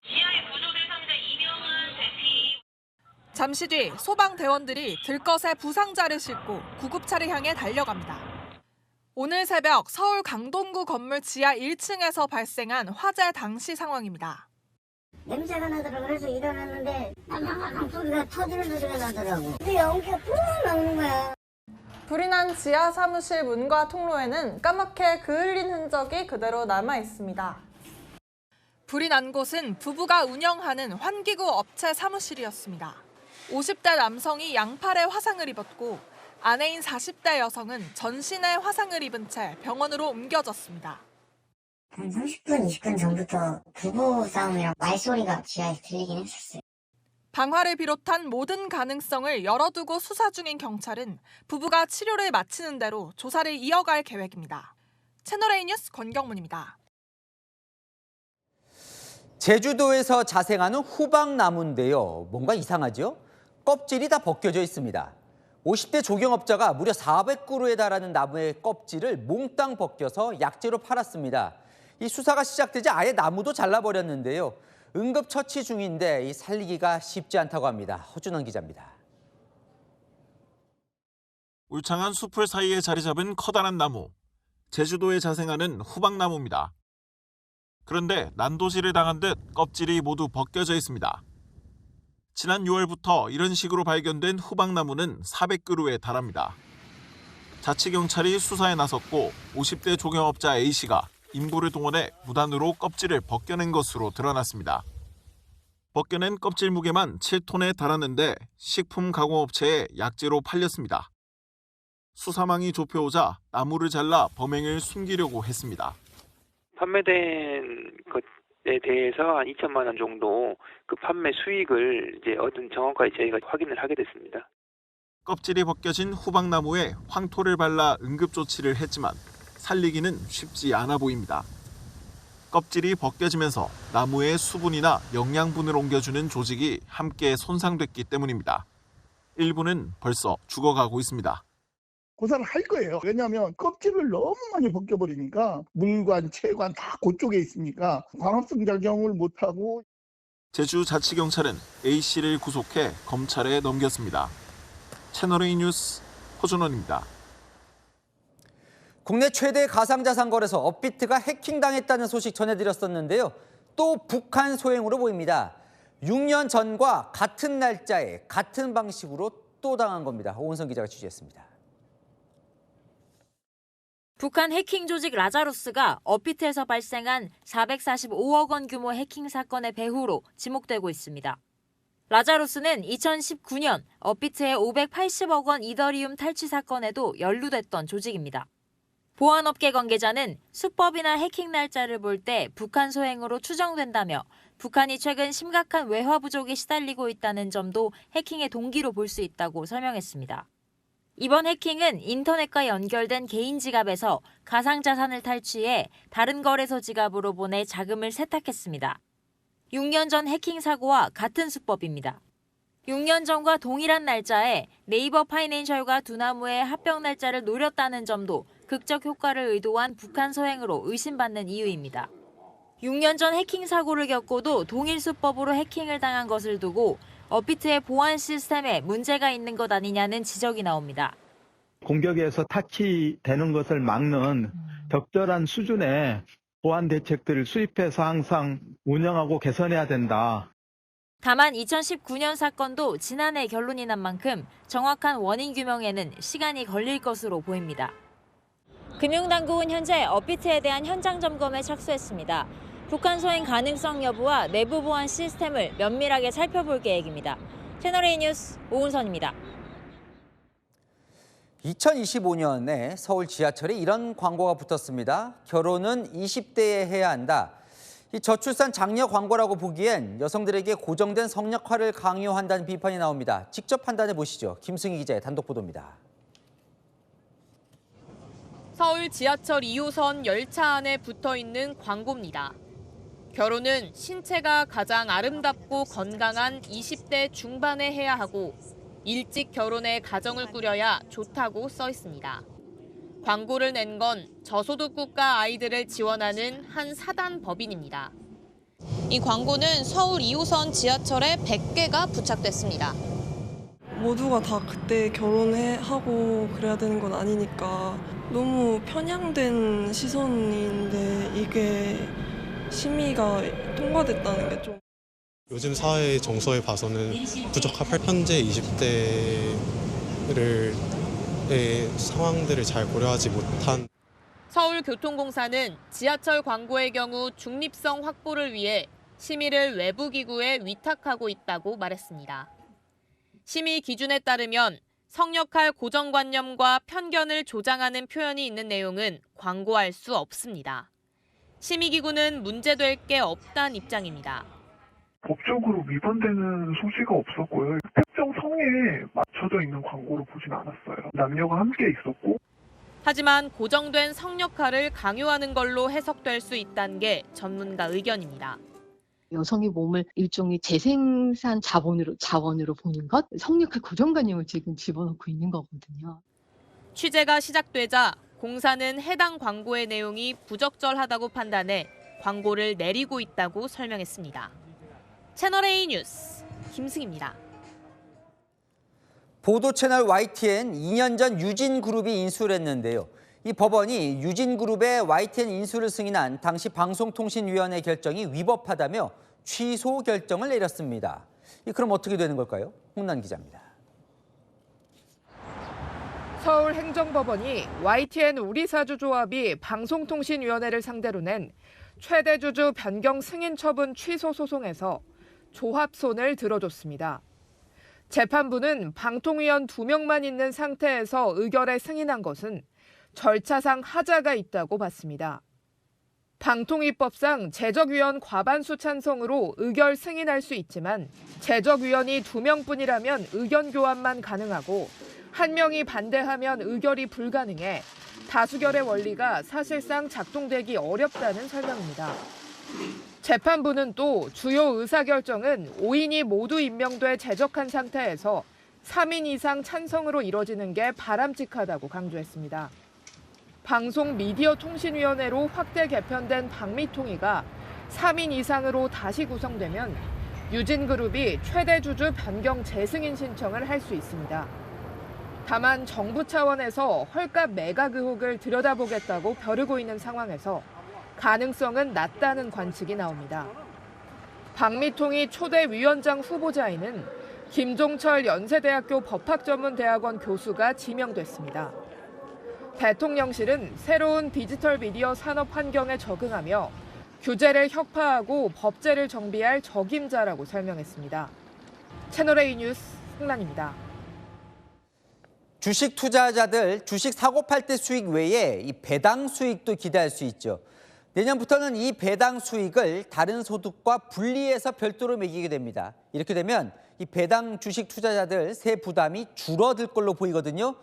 S17: 지하의 구조 대상자 2명은 대피. 잠시 뒤 소방대원들이 들것에 부상자를 싣고 구급차를 향해 달려갑니다. 오늘 새벽 서울 강동구 건물 지하 1층에서 발생한 화재 당시 상황입니다.
S21: 냄새가 나더라고. 그래서 일어났는데 낭낭낭 소리가 터지는 소리가 나더라고. 근데 연기가 뿜 나오는 거야.
S17: 불이 난 지하 사무실 문과 통로에는 까맣게 그을린 흔적이 그대로 남아 있습니다. 불이 난 곳은 부부가 운영하는 환기구 업체 사무실이었습니다. 50대 남성이 양팔에 화상을 입었고 아내인 40대 여성은 전신에 화상을 입은 채 병원으로 옮겨졌습니다.
S21: 한 30분, 20분 전부터 부부 싸움이랑 말소리가 지하에서 들리긴 했었어요.
S17: 방화를 비롯한 모든 가능성을 열어두고 수사 중인 경찰은 부부가 치료를 마치는 대로 조사를 이어갈 계획입니다. 채널A 뉴스 권경문입니다.
S1: 제주도에서 자생하는 후박나무인데요. 뭔가 이상하죠? 껍질이 다 벗겨져 있습니다. 50대 조경업자가 무려 400그루에 달하는 나무의 껍질을 몽땅 벗겨서 약재로 팔았습니다. 이 수사가 시작되자 아예 나무도 잘라버렸는데요. 응급처치 중인데 살리기가 쉽지 않다고 합니다. 허준원 기자입니다.
S18: 울창한 숲을 사이에 자리 잡은 커다란 나무. 제주도에 자생하는 후박나무입니다. 그런데 난도질을 당한 듯 껍질이 모두 벗겨져 있습니다. 지난 6월부터 이런 식으로 발견된 후박나무는 400그루에 달합니다. 자치경찰이 수사에 나섰고 50대 조경업자 A씨가 인부를 동원해 무단으로 껍질을 벗겨낸 것으로 드러났습니다. 벗겨낸 껍질 무게만 7톤에 달하는데 식품 가공업체에 약재로 팔렸습니다. 수사망이 좁혀오자 나무를 잘라 범행을 숨기려고 했습니다.
S19: 판매된 것에 대해서 한 2천만 원 정도 그 판매 수익을 이제 얻은 정황까지 저희가 확인을 하게 됐습니다.
S18: 껍질이 벗겨진 후박나무에 황토를 발라 응급조치를 했지만 살리기는 쉽지 않아 보입니다. 껍질이 벗겨지면서 나무의 수분이나 영양분을 옮겨주는 조직이 함께 손상됐기 때문입니다. 일부는 벌써 죽어가고 있습니다.
S20: 고사를 할 거예요. 왜냐하면 껍질을 너무 많이 벗겨버리니까 물관, 체관 다 그쪽에 있으니까 광합성 작용을 못하고.
S18: 제주자치경찰은 A씨를 구속해 검찰에 넘겼습니다. 채널A 뉴스 허준원입니다.
S1: 국내 최대 가상자산 거래소 업비트가 해킹당했다는 소식 전해드렸었는데요. 또 북한 소행으로 보입니다. 6년 전과 같은 날짜에 같은 방식으로 압도당한 겁니다. 오은성 기자가 취재했습니다.
S3: 북한 해킹 조직 라자루스가 업비트에서 발생한 445억 원 규모 해킹 사건의 배후로 지목되고 있습니다. 라자루스는 2019년 업비트의 580억 원 이더리움 탈취 사건에도 연루됐던 조직입니다. 보안업계 관계자는 수법이나 해킹 날짜를 볼 때 북한 소행으로 추정된다며 북한이 최근 심각한 외화 부족에 시달리고 있다는 점도 해킹의 동기로 볼 수 있다고 설명했습니다. 이번 해킹은 인터넷과 연결된 개인 지갑에서 가상자산을 탈취해 다른 거래소 지갑으로 보내 자금을 세탁했습니다. 6년 전 해킹 사고와 같은 수법입니다. 6년 전과 동일한 날짜에 네이버 파이낸셜과 두나무의 합병 날짜를 노렸다는 점도 극적 효과를 의도한 북한 소행으로 의심받는 이유입니다. 6년 전 해킹 사고를 겪고도 동일 수법으로 해킹을 당한 것을 두고 업비트의 보안 시스템에 문제가 있는 것 아니냐는 지적이 나옵니다.
S4: 공격에서 타치되는 것을 막는 적절한 수준의 보안 대책들을 수립해서 항상 운영하고 개선해야 된다.
S3: 다만 2019년 사건도 지난해 결론이 난 만큼 정확한 원인 규명에는 시간이 걸릴 것으로 보입니다. 금융당국은 현재 업비트에 대한 현장 점검에 착수했습니다. 북한 소행 가능성 여부와 내부 보안 시스템을 면밀하게 살펴볼 계획입니다. 채널A 뉴스 오은선입니다.
S1: 2025년에 서울 지하철에 이런 광고가 붙었습니다. 결혼은 20대에 해야 한다. 이 저출산 장려 광고라고 보기엔 여성들에게 고정된 성역할을 강요한다는 비판이 나옵니다. 직접 판단해 보시죠. 김승희 기자의 단독 보도입니다.
S17: 서울 지하철 2호선 열차 안에 붙어 있는 광고입니다. 결혼은 신체가 가장 아름답고 건강한 20대 중반에 해야 하고 일찍 결혼해 가정을 꾸려야 좋다고 써 있습니다. 광고를 낸 건 저소득 국가 아이들을 지원하는 한 사단 법인입니다. 이 광고는 서울 2호선 지하철에 100개가 부착됐습니다.
S22: 모두가 다 그때 결혼하고 그래야 되는 건 아니니까 너무 편향된 시선인데 이게 심의가 통과됐다는 게 좀.
S23: 요즘 사회 정서에 봐서는 부적합할 현재 20대의 상황들을 잘 고려하지 못한.
S17: 서울교통공사는 지하철 광고의 경우 중립성 확보를 위해 심의를 외부 기구에 위탁하고 있다고 말했습니다. 심의 기준에 따르면 성역할 고정관념과 편견을 조장하는 표현이 있는 내용은 광고할 수 없습니다. 심의기구는 문제될 게 없다는 입장입니다.
S24: 법적으로 위반되는 소지가 없었고요. 특정 성에 맞춰져 있는 광고로 보진 않았어요. 남녀가 함께 있었고.
S17: 하지만 고정된 성역할을 강요하는 걸로 해석될 수 있다는 게 전문가 의견입니다.
S25: 여성의 몸을 일종의 재생산 자원으로 보는 것, 성역할 고정관념을 지금 집어넣고 있는 거거든요.
S17: 취재가 시작되자 공사는 해당 광고의 내용이 부적절하다고 판단해 광고를 내리고 있다고 설명했습니다. 채널A 뉴스 김승희입니다.
S1: 보도 채널 YTN 2년 전 유진그룹이 인수를 했는데요. 이 법원이 유진그룹의 YTN 인수를 승인한 당시 방송통신위원회 결정이 위법하다며 취소 결정을 내렸습니다. 그럼 어떻게 되는 걸까요? 홍난 기자입니다.
S27: 서울행정법원이 YTN 우리사주조합이 방송통신위원회를 상대로 낸 최대 주주 변경 승인 처분 취소 소송에서 조합손을 들어줬습니다. 재판부는 방통위원 2명만 있는 상태에서 의결에 승인한 것은 절차상 하자가 있다고 봤습니다. 방통위법상 재적위원 과반수 찬성으로 의결 승인할 수 있지만 재적위원이 2명뿐이라면 의견 교환만 가능하고 1명이 반대하면 의결이 불가능해 다수결의 원리가 사실상 작동되기 어렵다는 설명입니다. 재판부는 또 주요 의사결정은 5인이 모두 임명돼 제적한 상태에서 3인 이상 찬성으로 이뤄지는 게 바람직하다고 강조했습니다. 방송미디어통신위원회로 확대 개편된 방미통위가 3인 이상으로 다시 구성되면 유진그룹이 최대 주주 변경 재승인 신청을 할 수 있습니다. 다만 정부 차원에서 헐값 매각 의혹을 들여다보겠다고 벼르고 있는 상황에서 가능성은 낮다는 관측이 나옵니다. 방미통위 초대 위원장 후보자에는 김종철 연세대학교 법학전문대학원 교수가 지명됐습니다. 대통령실은 새로운 디지털 미디어 산업 환경에 적응하며 규제를 혁파하고 법제를 정비할 적임자라고 설명했습니다. 채널A 뉴스 홍란입니다.
S1: 주식 투자자들 주식 사고 팔 때 수익 외에 이 배당 수익도 기대할 수 있죠. 내년부터는 이 배당 수익을 다른 소득과 분리해서 별도로 매기게 됩니다. 이렇게 되면 이 배당 주식 투자자들 세 부담이 줄어들 걸로 보이거든요.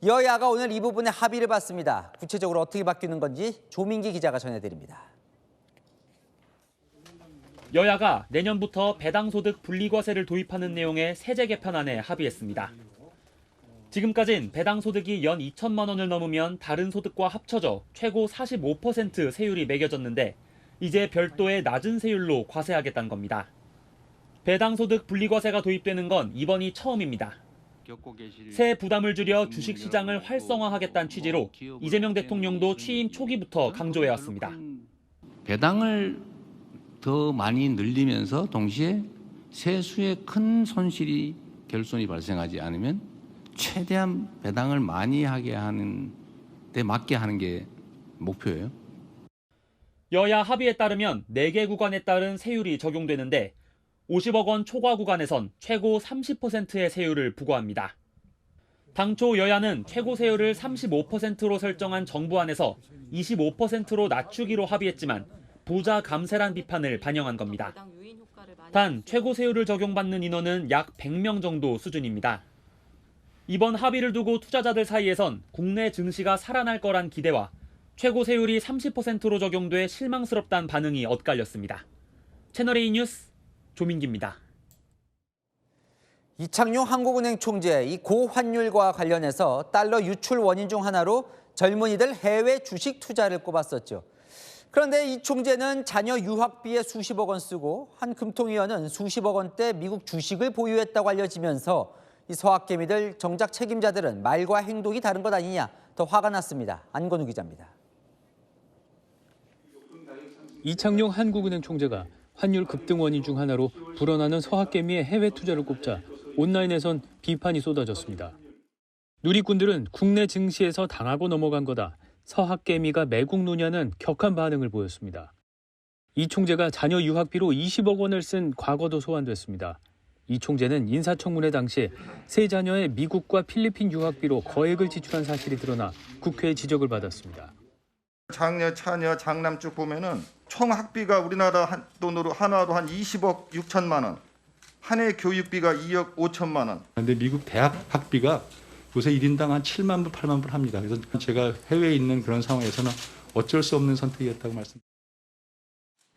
S1: 여야가 오늘 이 부분에 합의를 봤습니다. 구체적으로 어떻게 바뀌는 건지 조민기 기자가 전해드립니다.
S2: 여야가 내년부터 배당소득 분리과세를 도입하는 내용의 세제 개편안에 합의했습니다. 지금까진 배당소득이 연 2천만 원을 넘으면 다른 소득과 합쳐져 최고 45% 세율이 매겨졌는데 이제 별도의 낮은 세율로 과세하겠다는 겁니다. 배당소득 분리과세가 도입되는 건 이번이 처음입니다. 새 부담을 줄여 주식시장을 활성화하겠다는 취지로 이재명 대통령도 취임 초기부터 강조해왔습니다.
S5: 배당을 더 많이 늘리면서 동시에 세수에 큰 손실이 결손이 발생하지 않으면 최대한 배당을 많이 하게 하는 데 맞게 하는 게 목표예요.
S2: 여야 합의에 따르면 4개 구간에 따른 세율이 적용되는데 50억 원 초과 구간에선 최고 30%의 세율을 부과합니다. 당초 여야는 최고 세율을 35%로 설정한 정부안에서 25%로 낮추기로 합의했지만 부자 감세란 비판을 반영한 겁니다. 단 최고 세율을 적용받는 인원은 약 100명 정도 수준입니다. 이번 합의를 두고 투자자들 사이에선 국내 증시가 살아날 거란 기대와 최고 세율이 30%로 적용돼 실망스럽다는 반응이 엇갈렸습니다. 채널A 뉴스 조민기입니다.
S1: 이창용 한국은행 총재 이 고환율과 관련해서 달러 유출 원인 중 하나로 젊은이들 해외 주식 투자를 꼽았었죠. 그런데 이 총재는 자녀 유학비에 수십억 원 쓰고 한 금통위원은 수십억 원대 미국 주식을 보유했다고 알려지면서 이 서학개미들 정작 책임자들은 말과 행동이 다른 것 아니냐 더 화가 났습니다. 안건우 기자입니다.
S6: 이창용 한국은행 총재가 환율 급등 원인 중 하나로 불어나는 서학개미의 해외 투자를 꼽자 온라인에선 비판이 쏟아졌습니다. 누리꾼들은 국내 증시에서 당하고 넘어간 거다. 서학개미가 매국 노냐는 격한 반응을 보였습니다. 이 총재가 자녀 유학비로 20억 원을 쓴 과거도 소환됐습니다. 이 총재는 인사청문회 당시 세 자녀의 미국과 필리핀 유학비로 거액을 지출한 사실이 드러나 국회의 지적을 받았습니다.
S8: 장녀, 차녀, 장남 쭉 보면은 총 학비가 우리나라 돈으로 한화로 한 20억 6천만 원, 한 해 교육비가 2억 5천만 원.
S9: 그런데 미국 대학 학비가 요새 1인당 한 7만 불, 8만 불 합니다. 그래서 제가 해외에 있는 그런 상황에서는 어쩔 수 없는 선택이었다고 말씀드립니다.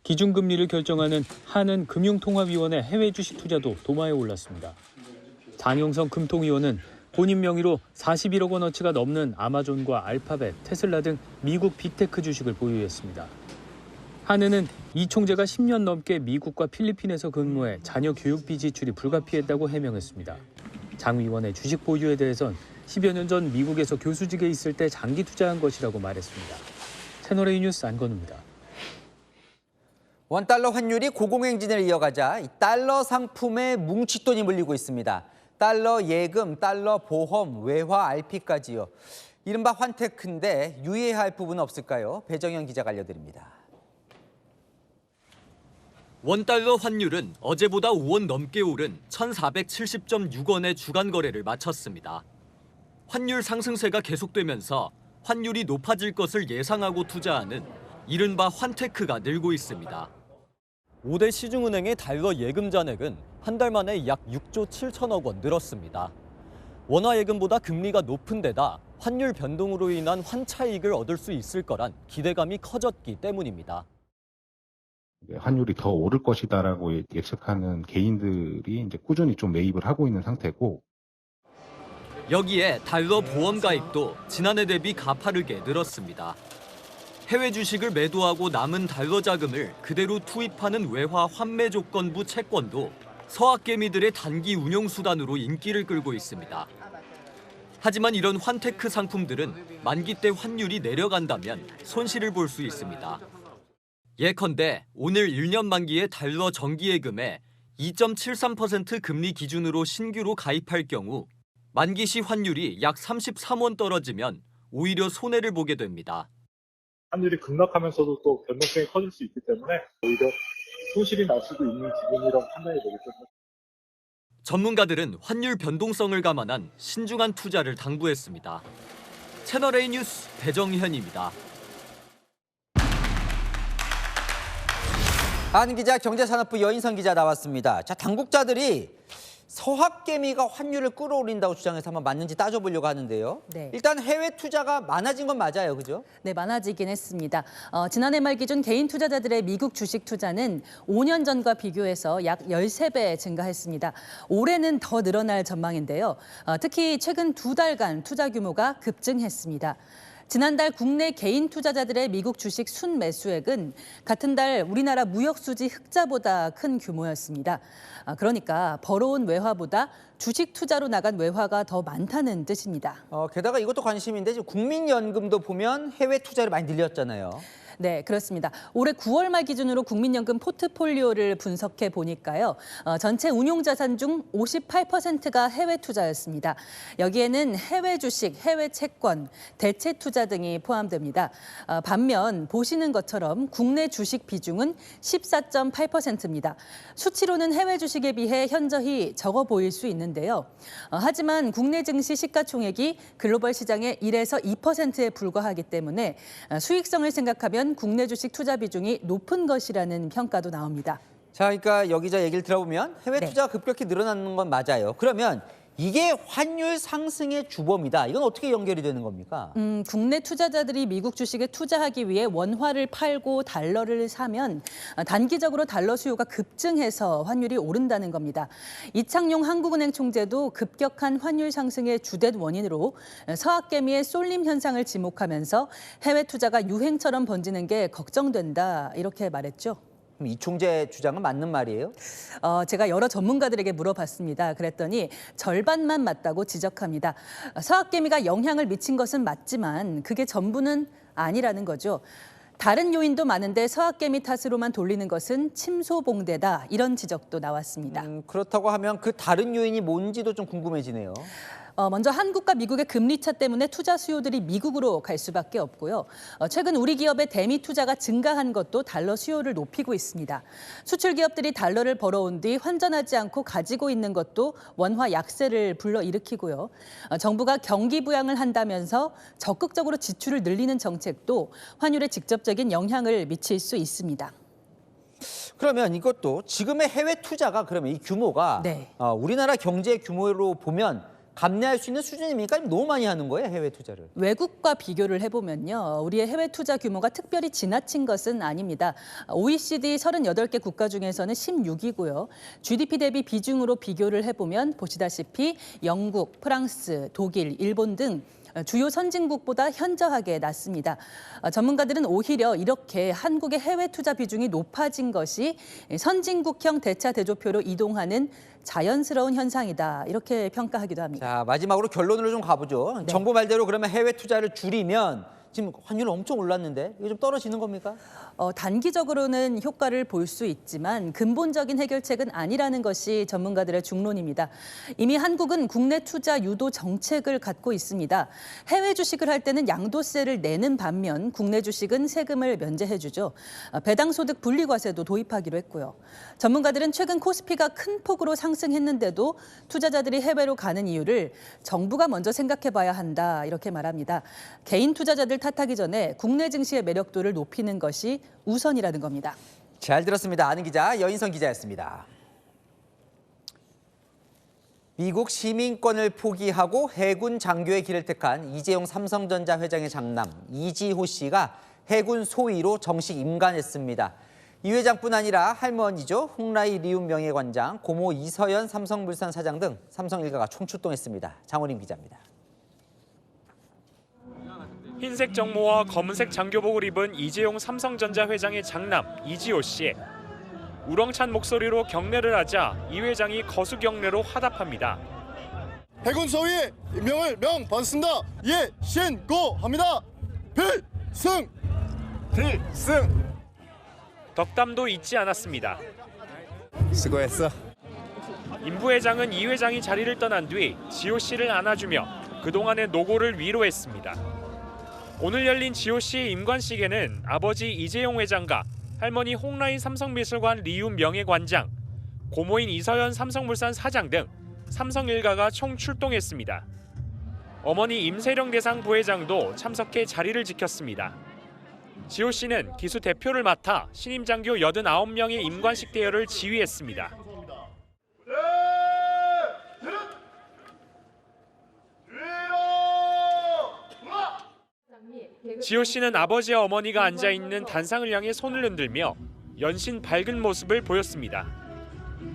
S6: 기준금리를 결정하는 한은금융통화위원회 해외 주식 투자도 도마에 올랐습니다. 장영성 금통위원은 본인 명의로 41억 원어치가 넘는 아마존과 알파벳, 테슬라 등 미국 빅테크 주식을 보유했습니다. 한은은 이 총재가 10년 넘게 미국과 필리핀에서 근무해 자녀 교육비 지출이 불가피했다고 해명했습니다. 장 위원의 주식 보유에 대해선 10여 년 전 미국에서 교수직에 있을 때 장기 투자한 것이라고 말했습니다. 채널A 뉴스 안건우입니다.
S1: 원달러 환율이 고공행진을 이어가자 이 달러 상품에 뭉칫돈이 물리고 있습니다. 달러 예금, 달러 보험, 외화 RP까지요. 이른바 환테크인데 유의해야 할 부분은 없을까요? 배정현 기자가 알려드립니다.
S10: 원달러 환율은 어제보다 5원 넘게 오른 1,470.6원의 주간 거래를 마쳤습니다. 환율 상승세가 계속되면서 환율이 높아질 것을 예상하고 투자하는 이른바 환테크가 늘고 있습니다. 5대 시중은행의 달러 예금 잔액은 한 달 만에 약 6조 7천억 원 늘었습니다. 원화 예금보다 금리가 높은 데다 환율 변동으로 인한 환차익을 얻을 수 있을 거란 기대감이 커졌기 때문입니다.
S26: 환율이 더 오를 것이다라고 예측하는 개인들이 이제 꾸준히 좀 매입을 하고 있는 상태고,
S10: 여기에 달러 보험 가입도 지난해 대비 가파르게 늘었습니다. 해외 주식을 매도하고 남은 달러 자금을 그대로 투입하는 외화 환매 조건부 채권도 서학개미들의 단기 운용 수단으로 인기를 끌고 있습니다. 하지만 이런 환테크 상품들은 만기 때 환율이 내려간다면 손실을 볼 수 있습니다. 예컨대 오늘 1년 만기의 달러 정기예금에 2.73% 금리 기준으로 신규로 가입할 경우 만기 시 환율이 약 33원 떨어지면 오히려 손해를 보게 됩니다.
S7: 환율이 급락하면서도 또 변동성이 커질 수 있기 때문에 오히려 손실이 날 수도 있는 지금이라고 판단이 되겠죠.
S10: 전문가들은 환율 변동성을 감안한 신중한 투자를 당부했습니다. 채널A 뉴스 배정현입니다.
S1: 안 기자, 경제산업부 여인선 기자 나왔습니다. 자, 당국자들이 서학개미가 환율을 끌어올린다고 주장해서 한번 맞는지 따져보려고 하는데요.
S11: 네.
S1: 일단 해외 투자가 많아진 건 맞아요, 그죠?
S11: 네, 많아지긴 했습니다. 지난해 말 기준 개인 투자자들의 미국 주식 투자는 5년 전과 비교해서 약 13배 증가했습니다. 올해는 더 늘어날 전망인데요. 특히 최근 2달간 투자 규모가 급증했습니다. 지난달 국내 개인 투자자들의 미국 주식 순매수액은 같은 달 우리나라 무역수지 흑자보다 큰 규모였습니다. 그러니까 벌어온 외화보다 주식 투자로 나간 외화가 더 많다는 뜻입니다.
S1: 게다가 이것도 관심인데 지금 국민연금도 보면 해외 투자를 많이 늘렸잖아요.
S11: 네, 그렇습니다. 올해 9월 말 기준으로 국민연금 포트폴리오를 분석해 보니까요. 전체 운용자산 중 58%가 해외 투자였습니다. 여기에는 해외 주식, 해외 채권, 대체 투자 등이 포함됩니다. 반면 보시는 것처럼 국내 주식 비중은 14.8%입니다. 수치로는 해외 주식에 비해 현저히 적어 보일 수 있는데요. 하지만 국내 증시 시가총액이 글로벌 시장의 1에서 2%에 불과하기 때문에 수익성을 생각하면 국내 주식 투자 비중이 높은 것이라는 평가도 나옵니다.
S1: 자, 그러니까 여기 저 얘기를 들어보면 해외
S11: 네.
S1: 투자가 급격히 늘어나는 건 맞아요. 그러면 이게 환율 상승의 주범이다. 이건 어떻게 연결이 되는 겁니까?
S11: 국내 투자자들이 미국 주식에 투자하기 위해 원화를 팔고 달러를 사면 단기적으로 달러 수요가 급증해서 환율이 오른다는 겁니다. 이창용 한국은행 총재도 급격한 환율 상승의 주된 원인으로 서학개미의 쏠림 현상을 지목하면서 해외 투자가 유행처럼 번지는 게 걱정된다 이렇게 말했죠.
S1: 그럼 이 총재 주장은 맞는 말이에요?
S11: 제가 여러 전문가들에게 물어봤습니다. 그랬더니 절반만 맞다고 지적합니다. 서학개미가 영향을 미친 것은 맞지만 그게 전부는 아니라는 거죠. 다른 요인도 많은데 서학개미 탓으로만 돌리는 것은 침소봉대다. 이런 지적도 나왔습니다.
S1: 그렇다고 하면 그 다른 요인이 뭔지도 좀 궁금해지네요.
S11: 먼저 한국과 미국의 금리차 때문에 투자 수요들이 미국으로 갈 수밖에 없고요. 최근 우리 기업의 대미 투자가 증가한 것도 달러 수요를 높이고 있습니다. 수출 기업들이 달러를 벌어온 뒤 환전하지 않고 가지고 있는 것도 원화 약세를 불러일으키고요. 정부가 경기 부양을 한다면서 적극적으로 지출을 늘리는 정책도 환율에 직접적인 영향을 미칠 수 있습니다.
S1: 그러면 이것도 지금의 해외 투자가 그러면 이 규모가
S11: 네.
S1: 우리나라 경제 규모로 보면 감내할 수 있는 수준입니까? 너무 많이 하는 거예요, 해외 투자를.
S11: 외국과 비교를 해보면요. 우리의 해외 투자 규모가 특별히 지나친 것은 아닙니다. OECD 38개 국가 중에서는 16위고요. GDP 대비 비중으로 비교를 해보면 보시다시피 영국, 프랑스, 독일, 일본 등 주요 선진국보다 현저하게 낮습니다. 전문가들은 오히려 이렇게 한국의 해외 투자 비중이 높아진 것이 선진국형 대차 대조표로 이동하는 자연스러운 현상이다. 이렇게 평가하기도 합니다.
S1: 자, 마지막으로 결론으로 좀 가보죠.
S11: 네.
S1: 정부 말대로 그러면 해외 투자를 줄이면 지금 환율은 엄청 올랐는데 이거 좀 떨어지는 겁니까?
S11: 단기적으로는 효과를 볼 수 있지만 근본적인 해결책은 아니라는 것이 전문가들의 중론입니다. 이미 한국은 국내 투자 유도 정책을 갖고 있습니다. 해외 주식을 할 때는 양도세를 내는 반면 국내 주식은 세금을 면제해주죠. 배당소득 분리과세도 도입하기로 했고요. 전문가들은 최근 코스피가 큰 폭으로 상승했는데도 투자자들이 해외로 가는 이유를 정부가 먼저 생각해봐야 한다 이렇게 말합니다. 개인 투자자들 탓하기 전에 국내 증시의 매력도를 높이는 것이 우선이라는 겁니다.
S1: 잘 들었습니다. 아는 기자 여인선 기자였습니다. 미국 시민권을 포기하고 해군 장교의 길을 택한 이재용 삼성전자 회장의 장남 이지호 씨가 해군 소위로 정식 임관했습니다. 이 회장뿐 아니라 할머니죠. 홍라이 리움 명예관장, 고모 이서연 삼성물산 사장 등 삼성 일가가 총출동했습니다. 장호림 기자입니다.
S6: 흰색 정모와 검은색 장교복을 입은 이재용 삼성전자 회장의 장남 이지호 씨. 우렁찬 목소리로 경례를 하자 이 회장이 거수 경례로 화답합니다.
S12: 해군 소위의 임명을 명받았습니다. 예, 신고합니다. 필승! 필승!
S6: 덕담도 잊지 않았습니다.
S13: 수고했어.
S14: 임 부회장은 이 회장이 자리를 떠난 뒤 지호 씨를 안아주며 그동안의 노고를 위로했습니다. 오늘 열린 지호 씨의 임관식에는 아버지 이재용 회장과 할머니 홍라인 삼성미술관 리움 명예관장, 고모인 이서연 삼성물산 사장 등 삼성 일가가 총 출동했습니다. 어머니 임세령 대상 부회장도 참석해 자리를 지켰습니다. 지호 씨는 기수 대표를 맡아 신임 장교 89명의 임관식 대여를 지휘했습니다. 지호 씨는 아버지와 어머니가 앉아있는 단상을 향해 손을 흔들며 연신 밝은 모습을 보였습니다.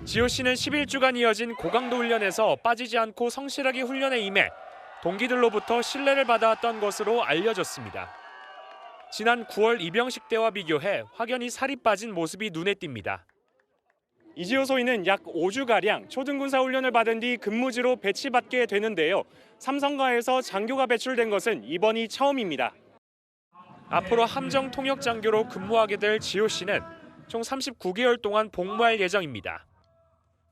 S14: 지호 씨는 11주간 이어진 고강도 훈련에서 빠지지 않고 성실하게 훈련에 임해 동기들로부터 신뢰를 받아왔던 것으로 알려졌습니다. 지난 9월 입영식 때와 비교해 확연히 살이 빠진 모습이 눈에 띕니다. 이지호 소위는 약 5주가량 초등군사 훈련을 받은 뒤 근무지로 배치받게 되는데요. 삼성가에서 장교가 배출된 것은 이번이 처음입니다. 앞으로 함정 통역 장교로 근무하게 될 지호 씨는 총 39개월 동안 복무할 예정입니다.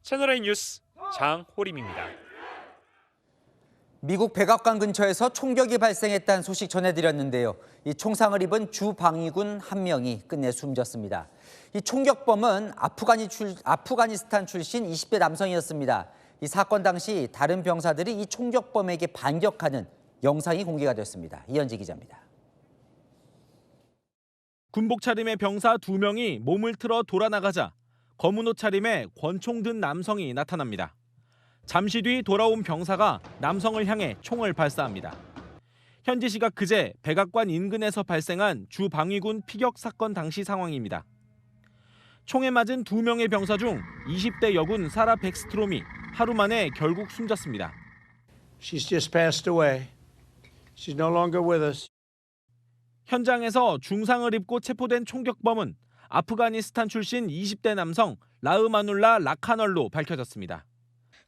S14: 채널A 뉴스 장호림입니다.
S1: 미국 백악관 근처에서 총격이 발생했다는 소식 전해드렸는데요. 이 총상을 입은 주방위군 한 명이 끝내 숨졌습니다. 이 총격범은 아프가니스탄 출신 20대 남성이었습니다. 이 사건 당시 다른 병사들이 이 총격범에게 반격하는 영상이 공개가 됐습니다. 이현지 기자입니다.
S18: 군복 차림의 병사 2명이 몸을 틀어 돌아나가자 검은 옷 차림의 권총 든 남성이 나타납니다. 잠시 뒤 돌아온 병사가 남성을 향해 총을 발사합니다. 현지 시각 그제 백악관 인근에서 발생한 주방위군 피격 사건 당시 상황입니다. 총에 맞은 2명의 병사 중 20대 여군 사라 백스트롬이 하루 만에 결국 숨졌습니다.
S15: She's just passed away. She's no longer with us.
S18: 현장에서 중상을 입고 체포된 총격범은 아프가니스탄 출신 20대 남성 라흐마눌라 라카널로 밝혀졌습니다.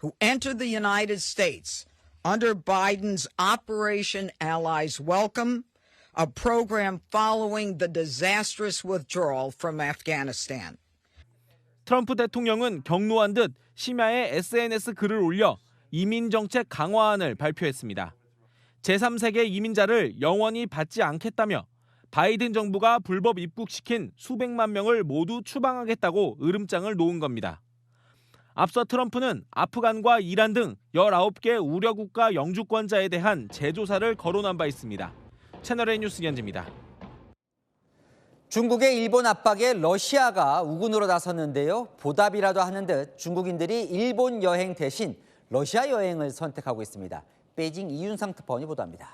S16: Who entered the United States under Biden's Operation Allies Welcome, a program following the disastrous withdrawal from Afghanistan.
S18: 트럼프 대통령은 경로한 듯 심야에 SNS 글을 올려 이민 정책 강화안을 발표했습니다. 제3세계 이민자를 영원히 받지 않겠다며 바이든 정부가 불법 입국시킨 수백만 명을 모두 추방하겠다고 으름장을 놓은 겁니다. 앞서 트럼프는 아프간과 이란 등 19개 우려국가 영주권자에 대한 재조사를 거론한 바 있습니다. 채널A 뉴스 이현지입니다.
S1: 중국의 일본 압박에 러시아가 우군으로 나섰는데요. 보답이라도 하는 듯 중국인들이 일본 여행 대신 러시아 여행을 선택하고 있습니다. 베이징 이윤상 특파원이 보도합니다.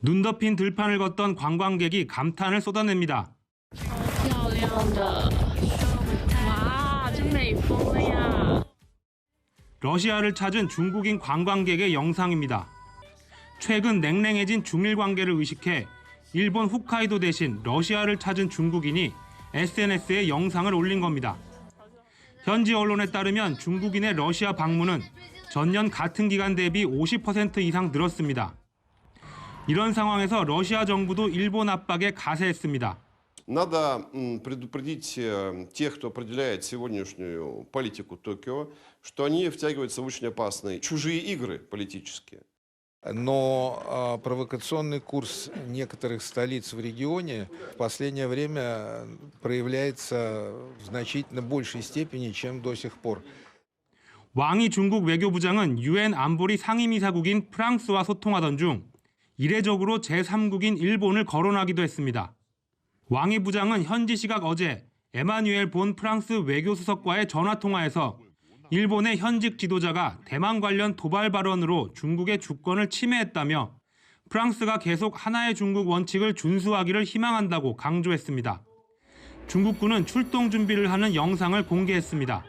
S19: 눈 덮인 들판을 걷던 관광객이 감탄을 쏟아냅니다. 러시아를 찾은 중국인 관광객의 영상입니다. 최근 냉랭해진 중일 관계를 의식해 일본 홋카이도 대신 러시아를 찾은 중국인이 SNS에 영상을 올린 겁니다. 현지 언론에 따르면 중국인의 러시아 방문은 전년 같은 기간 대비 50% 이상 늘었습니다. 이런 상황에서 러시아 정부도 일본 압박에 가세했습니다.
S20: Надо предупредить тех, кто определяет сегодняшнюю политику Токио, что они втягиваются в очень опасные чужие игры политические.
S21: Но провокационный курс некоторых столиц в регионе в последнее время проявляется в значительно большей степени, чем до сих пор.
S19: 왕이 중국 외교부장은 유엔 안보리 상임이사국인 프랑스와 소통하던 중 이례적으로 제3국인 일본을 거론하기도 했습니다. 왕이 부장은 현지 시각 어제 에마뉴엘 본 프랑스 외교수석과의 전화통화에서 일본의 현직 지도자가 대만 관련 도발 발언으로 중국의 주권을 침해했다며 프랑스가 계속 하나의 중국 원칙을 준수하기를 희망한다고 강조했습니다. 중국군은 출동 준비를 하는 영상을 공개했습니다.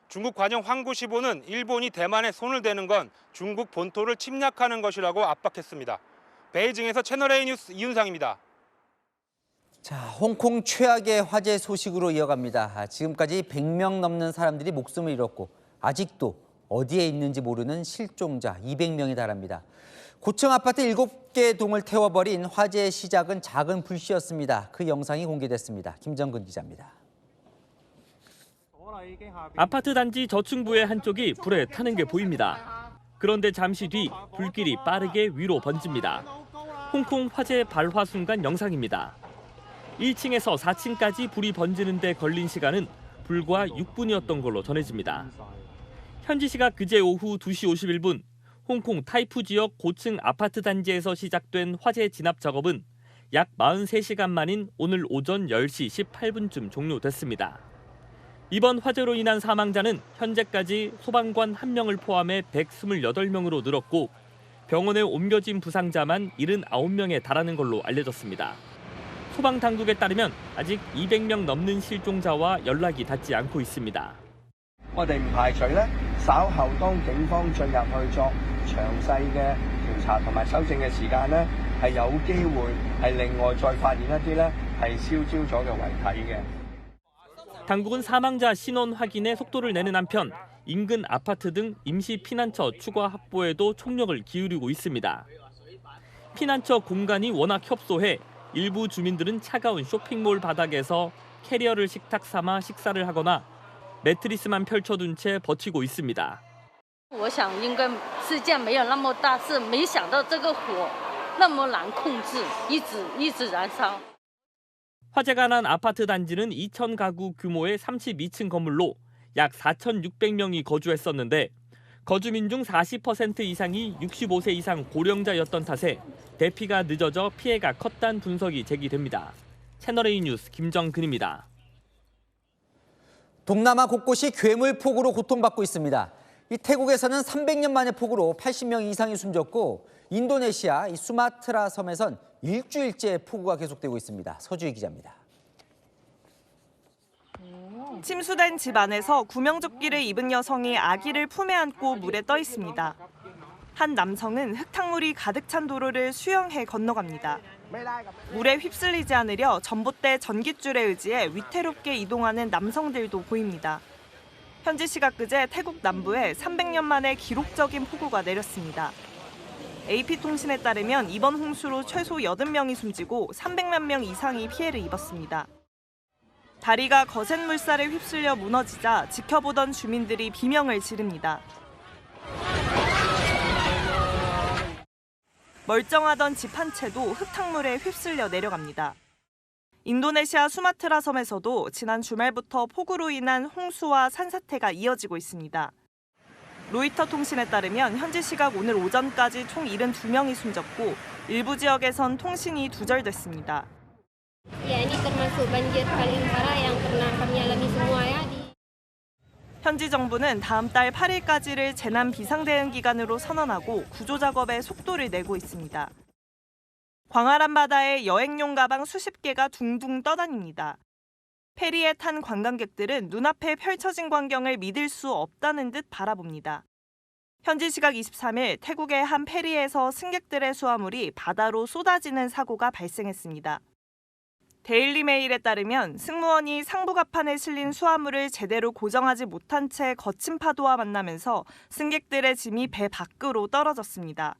S19: 중국 관영 황구시보는 일본이 대만에 손을 대는 건 중국 본토를 침략하는 것이라고 압박했습니다. 베이징에서 채널A 뉴스 이윤상입니다.
S1: 자, 홍콩 최악의 화재 소식으로 이어갑니다. 지금까지 100명 넘는 사람들이 목숨을 잃었고 아직도 어디에 있는지 모르는 실종자 200명에 달합니다. 고층 아파트 7개 동을 태워버린 화재의 시작은 작은 불씨였습니다. 그 영상이 공개됐습니다. 김정근 기자입니다.
S2: 아파트 단지 저층부의 한쪽이 불에 타는 게 보입니다. 그런데 잠시 뒤 불길이 빠르게 위로 번집니다. 홍콩 화재 발화 순간 영상입니다. 1층에서 4층까지 불이 번지는 데 걸린 시간은 불과 6분이었던 걸로 전해집니다. 현지 시각 그제 오후 2시 51분 홍콩 타이푸 지역 고층 아파트 단지에서 시작된 화재 진압 작업은 약 43시간 만인 오늘 오전 10시 18분쯤 종료됐습니다. 이번 화재로 인한 사망자는 현재까지 소방관 1명을 포함해 128명으로 늘었고 병원에 옮겨진 부상자만 79명에 달하는 걸로 알려졌습니다. 소방당국에 따르면 아직 200명 넘는 실종자와 연락이 닿지 않고 있습니다.
S3: 我哋唔排除咧，稍後當警方進入去作詳細嘅調查同埋搜證嘅時間咧，係有機會係另外再發現一啲咧係燒焦咗嘅遺體嘅。
S2: 당국은 사망자 신원 확인에 속도를 내는 한편 인근 아파트 등 임시 피난처 추가 확보에도 총력을 기울이고 있습니다. 피난처 공간이 워낙 협소해 일부 주민들은 차가운 쇼핑몰 바닥에서 캐리어를 식탁 삼아 식사를 하거나 매트리스만 펼쳐둔 채 버티고 있습니다.
S4: 我想应该事件没有那么大，是没想到这个火那么难控制，一直燃烧。
S2: 화재가 난 아파트 단지는 2,000 가구 규모의 32층 건물로 약 4,600명이 거주했었는데 거주민 중 40% 이상이 65세 이상 고령자였던 탓에 대피가 늦어져 피해가 컸다는 분석이 제기됩니다. 채널A 뉴스 김정근입니다.
S1: 동남아 곳곳이 괴물 폭우로 고통받고 있습니다. 이 태국에서는 300년 만에 폭우로 80명 이상이 숨졌고 인도네시아 이 수마트라 섬에선 일주일째 폭우가 계속되고 있습니다. 서주희 기자입니다.
S17: 침수된 집 안에서 구명조끼를 입은 여성이 아기를 품에 안고 물에 떠 있습니다. 한 남성은 흙탕물이 가득 찬 도로를 수영해 건너갑니다. 물에 휩쓸리지 않으려 전봇대 전깃줄에 의지해 위태롭게 이동하는 남성들도 보입니다. 현지 시각 그제 태국 남부에 300년 만에 기록적인 폭우가 내렸습니다. AP통신에 따르면 이번 홍수로 최소 80명이 숨지고 300만 명 이상이 피해를 입었습니다. 다리가 거센 물살에 휩쓸려 무너지자 지켜보던 주민들이 비명을 지릅니다. 멀쩡하던 집 한 채도 흙탕물에 휩쓸려 내려갑니다. 인도네시아 수마트라 섬에서도 지난 주말부터 폭우로 인한 홍수와 산사태가 이어지고 있습니다. 로이터 통신에 따르면 현지 시각 오늘 오전까지 총 72명이 숨졌고 일부 지역에선 통신이 두절됐습니다. 현지 정부는 다음 달 8일까지를 재난 비상대응 기간으로 선언하고 구조 작업에 속도를 내고 있습니다. 광활한 바다에 여행용 가방 수십 개가 둥둥 떠다닙니다. 페리에 탄 관광객들은 눈앞에 펼쳐진 광경을 믿을 수 없다는 듯 바라봅니다. 현지 시각 23일 태국의 한 페리에서 승객들의 수화물이 바다로 쏟아지는 사고가 발생했습니다. 데일리 메일에 따르면 승무원이 상부갑판에 실린 수화물을 제대로 고정하지 못한 채 거친 파도와 만나면서 승객들의 짐이 배 밖으로 떨어졌습니다.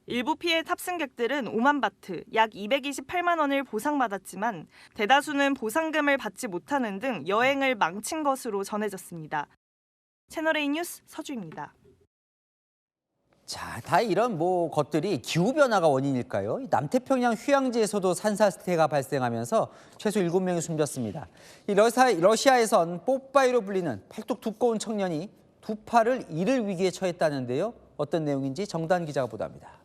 S17: 일부 피해 탑승객들은 5만 바트, 약 228만 원을 보상받았지만 대다수는 보상금을 받지 못하는 등 여행을 망친 것으로 전해졌습니다. 채널A 뉴스 서주입니다.
S1: 자, 다 이런 것들이 기후변화가 원인일까요? 남태평양 휴양지에서도 산사태가 발생하면서 최소 7명이 숨졌습니다. 이 러시아에선 뽀빠이로 불리는 팔뚝 두꺼운 청년이 두 팔을 잃을 위기에 처했다는데요. 어떤 내용인지 정단 기자가 보도합니다.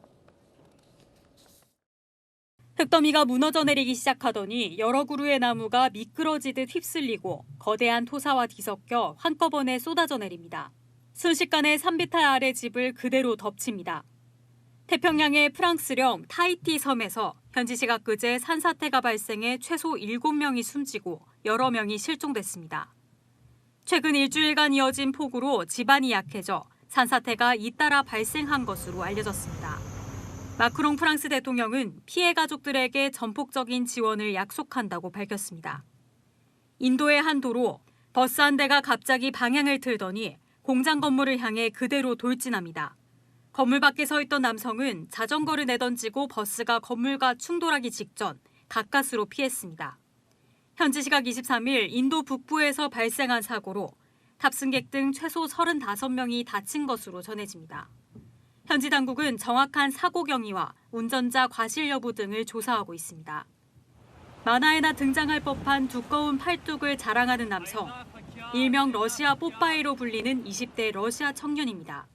S13: 흙더미가 무너져 내리기 시작하더니 여러 그루의 나무가 미끄러지듯 휩쓸리고 거대한 토사와 뒤섞여 한꺼번에 쏟아져 내립니다. 순식간에 산비탈 아래 집을 그대로 덮칩니다. 태평양의 프랑스령 타히티 섬에서 현지 시각 그제 산사태가 발생해 최소 7명이 숨지고 여러 명이 실종됐습니다. 최근 일주일간 이어진 폭우로 지반이 약해져 산사태가 잇따라 발생한 것으로 알려졌습니다. 마크롱 프랑스 대통령은 피해 가족들에게 전폭적인 지원을 약속한다고 밝혔습니다. 인도의 한 도로, 버스 한 대가 갑자기 방향을 틀더니 공장 건물을 향해 그대로 돌진합니다. 건물 밖에 서 있던 남성은 자전거를 내던지고 버스가 건물과 충돌하기 직전 가까스로 피했습니다. 현지 시각 23일 인도 북부에서 발생한 사고로 탑승객 등 최소 35명이 다친 것으로 전해집니다. 현지 당국은 정확한 사고 경위와 운전자 과실 여부 등을 조사하고 있습니다. 만화에나 등장할 법한 두꺼운 팔뚝을 자랑하는 남성, 일명 러시아 뽀빠이로 불리는 20대 러시아 청년입니다.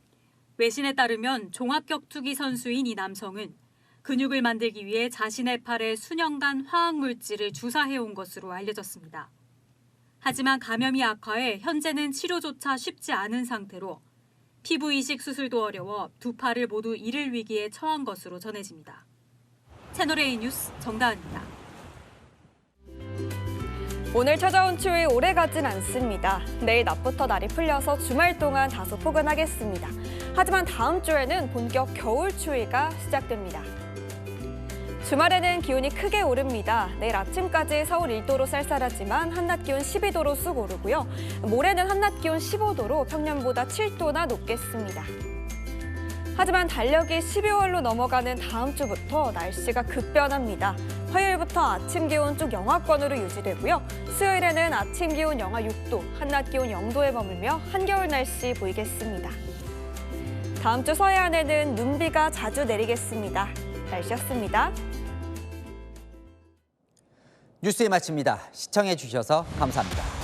S13: 외신에 따르면 종합격투기 선수인 이 남성은 근육을 만들기 위해 자신의 팔에 수년간 화학물질을 주사해온 것으로 알려졌습니다. 하지만 감염이 악화해 현재는 치료조차 쉽지 않은 상태로 피부 이식 수술도 어려워 두 팔을 모두 잃을 위기에 처한 것으로 전해집니다. 채널A 뉴스 정다은입니다.
S5: 오늘 찾아온 추위 오래가진 않습니다. 내일 낮부터 날이 풀려서 주말 동안 다소 포근하겠습니다. 하지만 다음 주에는 본격 겨울 추위가 시작됩니다. 주말에는 기온이 크게 오릅니다. 내일 아침까지 서울 1도로 쌀쌀하지만 한낮 기온 12도로 쑥 오르고요. 모레는 한낮 기온 15도로 평년보다 7도나 높겠습니다. 하지만 달력이 12월로 넘어가는 다음 주부터 날씨가 급변합니다. 화요일부터 아침 기온 쭉 영하권으로 유지되고요. 수요일에는 아침 기온 영하 6도, 한낮 기온 0도에 머물며 한겨울 날씨 보이겠습니다. 다음 주 서해안에는 눈비가 자주 내리겠습니다. 날씨였습니다.
S1: 뉴스에 마칩니다. 시청해 주셔서 감사합니다.